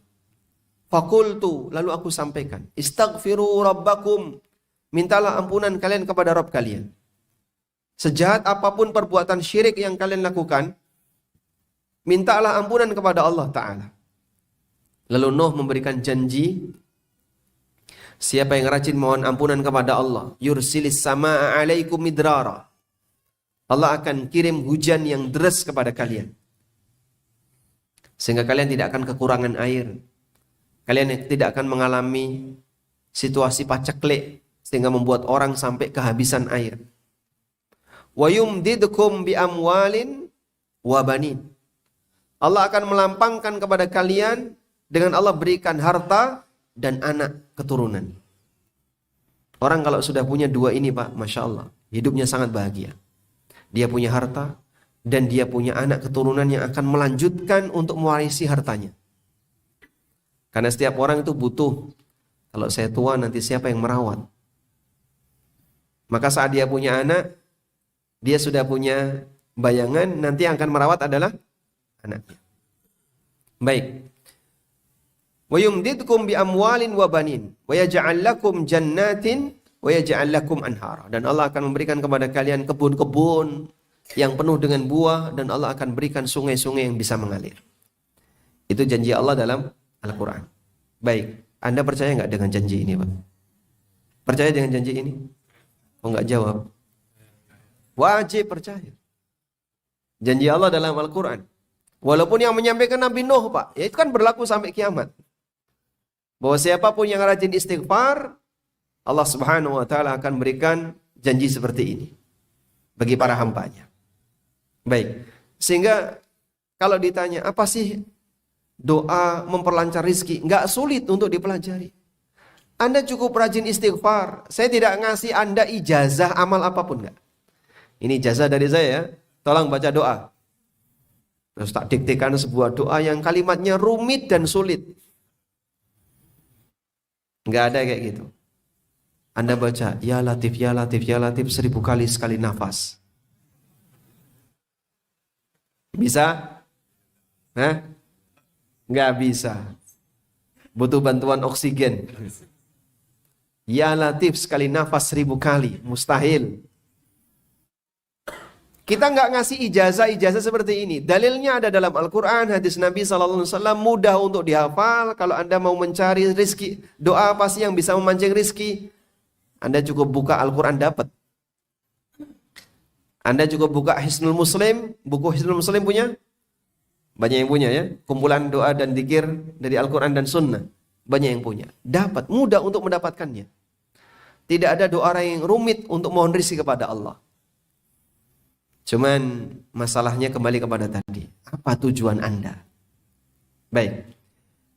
Faqultu, lalu aku sampaikan, istaghfiru rabbakum, mintalah ampunan kalian kepada Rabb kalian. Sejahat apapun perbuatan syirik yang kalian lakukan, mintalah ampunan kepada Allah Ta'ala. Lalu Nuh memberikan janji, siapa yang rajin mohon ampunan kepada Allah, yursilis samaa'a 'alaikum midrara. Allah akan kirim hujan yang deras kepada kalian. Sehingga kalian tidak akan kekurangan air. Kalian tidak akan mengalami situasi paceklik sehingga membuat orang sampai kehabisan air. Wa yumdidkum bi amwalin wa banin. Allah akan melampangkan kepada kalian dengan Allah berikan harta dan anak keturunan. Orang kalau sudah punya dua ini Pak, Masya Allah, hidupnya sangat bahagia. Dia punya harta dan dia punya anak keturunan yang akan melanjutkan untuk mewarisi hartanya. Karena setiap orang itu butuh, kalau saya tua nanti siapa yang merawat? Maka saat dia punya anak, dia sudah punya bayangan nanti yang akan merawat adalah anaknya. Baik. Wa yumdidkum bi amwalin wa banin wa yaj'al lakum jannatin wa yaj'al lakum anhara. Dan Allah akan memberikan kepada kalian kebun-kebun yang penuh dengan buah dan Allah akan berikan sungai-sungai yang bisa mengalir. Itu janji Allah dalam Al-Quran. Baik, Anda percaya nggak dengan janji ini, Pak? Percaya dengan janji ini? Oh, nggak jawab. Wajib percaya. Janji Allah dalam Al-Quran. Walaupun yang menyampaikan Nabi Nuh, Pak, ya itu kan berlaku sampai kiamat. Bahwa siapapun yang rajin istighfar, Allah Subhanahu wa Ta'ala akan berikan janji seperti ini bagi para hambanya. Baik, sehingga kalau ditanya apa sih doa memperlancar rizki, nggak sulit untuk dipelajari. Anda cukup rajin istighfar. Saya tidak ngasih Anda ijazah amal apapun, nggak. Ini ijazah dari saya ya. Tolong baca doa. Terus tak diktekan sebuah doa yang kalimatnya rumit dan sulit. Nggak ada kayak gitu. Anda baca, ya Latif, ya Latif, ya Latif 1000 kali sekali nafas. Bisa? Hah? Nggak bisa. Butuh bantuan oksigen. Ya Latif sekali nafas 1000 kali. Mustahil. Kita nggak ngasih ijazah seperti ini. Dalilnya ada dalam Al-Quran, hadis Nabi SAW, mudah untuk dihafal. Kalau Anda mau mencari rizki, doa apa sih yang bisa memancing rizki? Anda cukup buka Al-Quran dapat. Anda cukup buka Hisnul Muslim, buku Hisnul Muslim punya? Banyak yang punya ya. Kumpulan doa dan zikir dari Al-Quran dan Sunnah. Banyak yang punya. Dapat, mudah untuk mendapatkannya. Tidak ada doa yang rumit untuk mohon rizki kepada Allah. Cuman masalahnya kembali kepada tadi. Apa tujuan Anda? Baik.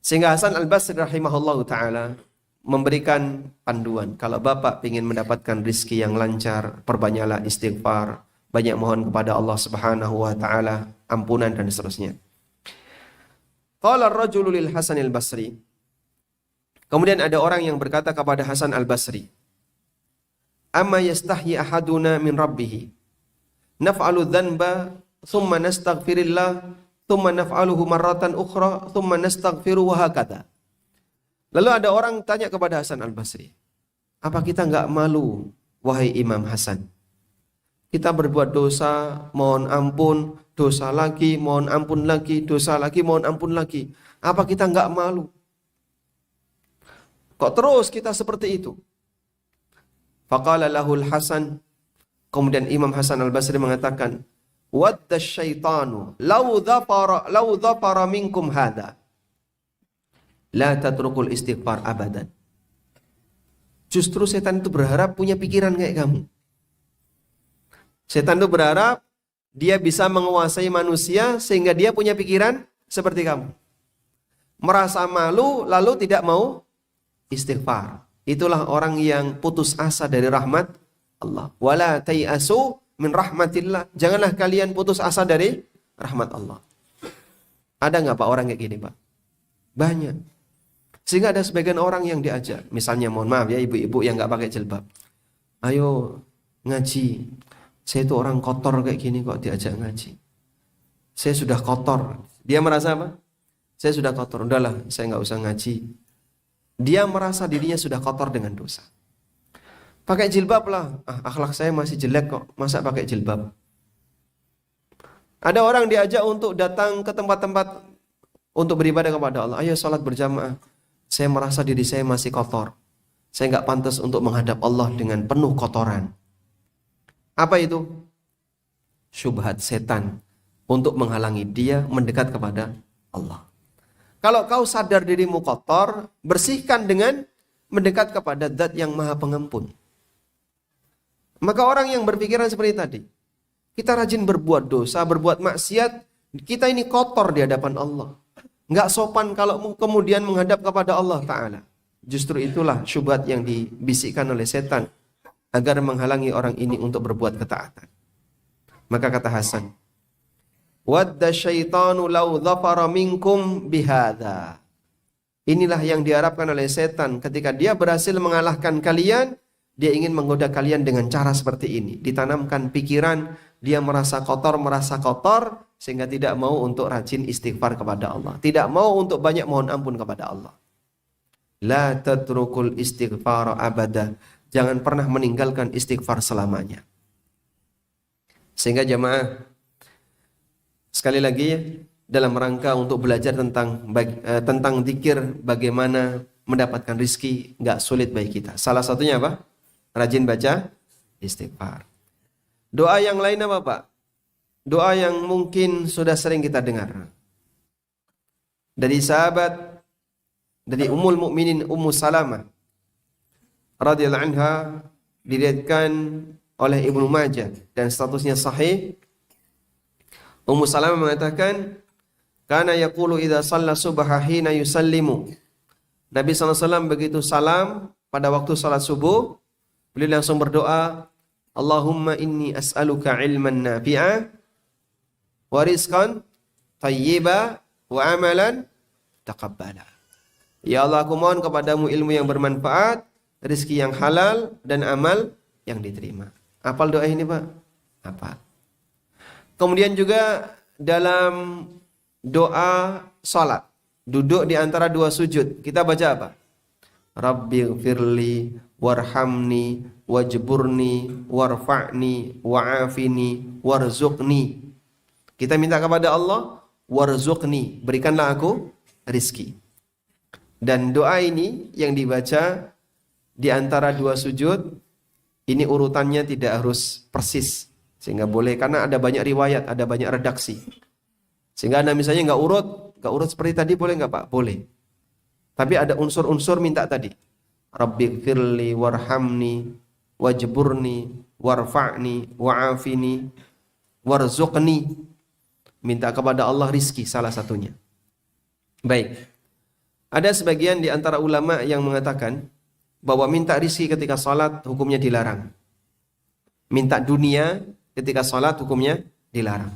Sehingga Hasan Al-Basri rahimahullah ta'ala memberikan panduan. Kalau Bapak ingin mendapatkan rizki yang lancar, perbanyaklah istighfar, banyak mohon kepada Allah Subhanahu wa ta'ala, ampunan dan seterusnya. Qala ar-rajulu lil Hasan al-Basri. Kemudian ada orang yang berkata kepada Hasan Al-Basri, "Amma yastahyi ahaduna min rabbih? Naf'alu dhanba, thumma nastaghfirillah, thumma naf'aluhu marratan ukhra, thumma nastaghfiru wa hakadha." Lalu ada orang tanya kepada Hasan Al-Basri, apa kita enggak malu, wahai Imam Hasan? Kita berbuat dosa, mohon ampun, dosa lagi, mohon ampun lagi, dosa lagi, mohon ampun lagi. Apa kita enggak malu? Kok terus kita seperti itu? Faqala lahul Hasan. Kemudian Imam Hasan Al-Basri mengatakan, "Wadda syaitanu law dhafara minkum hadha la tatrukul istighfar abadan." Justru setan itu berharap punya pikiran kayak kamu. Setan itu berharap dia bisa menguasai manusia sehingga dia punya pikiran seperti kamu. Merasa malu lalu tidak mau istighfar. Itulah orang yang putus asa dari rahmat Allah. Wala tayasu min rahmatillah. Janganlah kalian putus asa dari rahmat Allah. Ada nggak Pak orang kayak gini Pak? Banyak. Sehingga ada sebagian orang yang diajak. Misalnya mohon maaf ya ibu-ibu yang nggak pakai jilbab. Ayo ngaji. Saya itu orang kotor kayak gini kok diajak ngaji. Saya sudah kotor. Dia merasa apa? Saya sudah kotor. Udahlah saya nggak usah ngaji. Dia merasa dirinya sudah kotor dengan dosa. Pakai jilbab lah. Akhlak saya masih jelek kok. Masa pakai jilbab? Ada orang diajak untuk datang ke tempat-tempat untuk beribadah kepada Allah. Ayo sholat berjamaah. Saya merasa diri saya masih kotor. Saya nggak pantas untuk menghadap Allah dengan penuh kotoran. Apa itu? Syubhat setan untuk menghalangi dia mendekat kepada Allah. Kalau kau sadar dirimu kotor, bersihkan dengan mendekat kepada Zat yang Maha Pengampun. Maka orang yang berpikiran seperti tadi, kita rajin berbuat dosa, berbuat maksiat, kita ini kotor di hadapan Allah. Nggak sopan kalau kemudian menghadap kepada Allah Ta'ala. Justru itulah syubhat yang dibisikkan oleh setan agar menghalangi orang ini untuk berbuat ketaatan. Maka kata Hasan, "Wadda syaitanu law dhafara minkum bihadha." Inilah yang diharapkan oleh setan ketika dia berhasil mengalahkan kalian. Dia ingin menggoda kalian dengan cara seperti ini. Ditanamkan pikiran, dia merasa kotor, sehingga tidak mau untuk rajin istighfar kepada Allah. Tidak mau untuk banyak mohon ampun kepada Allah. La tatrukul istighfar abada. Jangan pernah meninggalkan istighfar selamanya. Sehingga jamaah, sekali lagi ya, dalam rangka untuk belajar tentang zikir, bagaimana mendapatkan rizki, nggak sulit bagi kita. Salah satunya apa? Rajin baca istighfar. Doa yang lain apa Pak? Doa yang mungkin sudah sering kita dengar. Dari sahabat, dari Ummul Mukminin Ummu Salamah radhiyallahu anha, diriwayatkan oleh Ibnu Majah dan statusnya sahih. Ummu Salamah mengatakan, kana yaqulu idza shalla subha hina yusallimu. Nabi SAW begitu salam pada waktu salat subuh, beliau langsung berdoa, Allahumma inni as'aluka ilman nafi'a wa rizqan thayyiba wa amalan taqabbala. Ya Allah, aku mohon kepadamu ilmu yang bermanfaat, rezeki yang halal, dan amal yang diterima. Hafal doa ini Pak? Hafal. Kemudian juga dalam doa salat, duduk di antara dua sujud, kita baca apa? Rabbighfirli warhamni wajburni warfa'ni wa'afini warzuqni. Kita minta kepada Allah, warzuqni, berikanlah aku rizki. Dan doa ini yang dibaca di antara dua sujud, ini urutannya tidak harus persis. Sehingga boleh, karena ada banyak riwayat, ada banyak redaksi. Sehingga Anda misalnya nggak urut seperti tadi, boleh nggak Pak? Boleh. Tapi ada unsur-unsur minta tadi. Rabbighfirli warhamni wajburni warfa'ni wa'afini warzuqni. Minta kepada Allah rizki salah satunya. Baik. Ada sebagian di antara ulama yang mengatakan bahwa minta rizki ketika salat hukumnya dilarang. Minta dunia ketika salat hukumnya dilarang.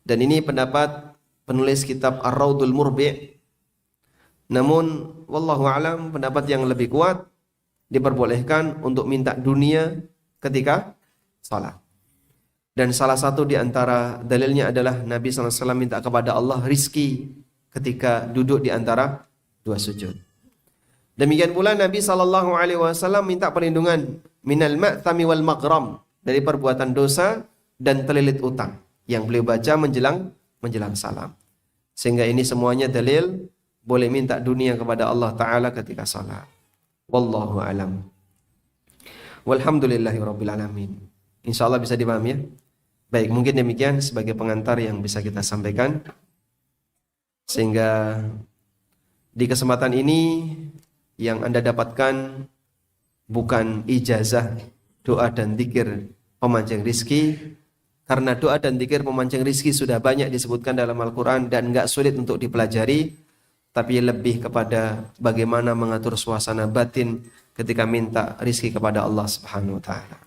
Dan ini pendapat penulis kitab Ar-Raudul Murbi'. Namun wallahu alam, pendapat yang lebih kuat diperbolehkan untuk minta dunia ketika salat. Dan salah satu di antara dalilnya adalah Nabi SAW minta kepada Allah rizki ketika duduk di antara dua sujud. Demikian pula Nabi SAW minta perlindungan minal ma'thami wal maghram, dari perbuatan dosa dan terlilit utang, yang beliau baca menjelang salam. Sehingga ini semuanya dalil boleh minta dunia kepada Allah Ta'ala ketika salat. Wallahu alam. Walhamdulillahirabbil alamin. Insyaallah bisa dipahami ya. Baik, mungkin demikian sebagai pengantar yang bisa kita sampaikan. Sehingga di kesempatan ini yang Anda dapatkan bukan ijazah doa dan zikir pemancing rizki, karena doa dan zikir pemancing rizki sudah banyak disebutkan dalam Al-Quran dan gak sulit untuk dipelajari, tapi lebih kepada bagaimana mengatur suasana batin ketika minta rizki kepada Allah Subhanahu wa ta'ala.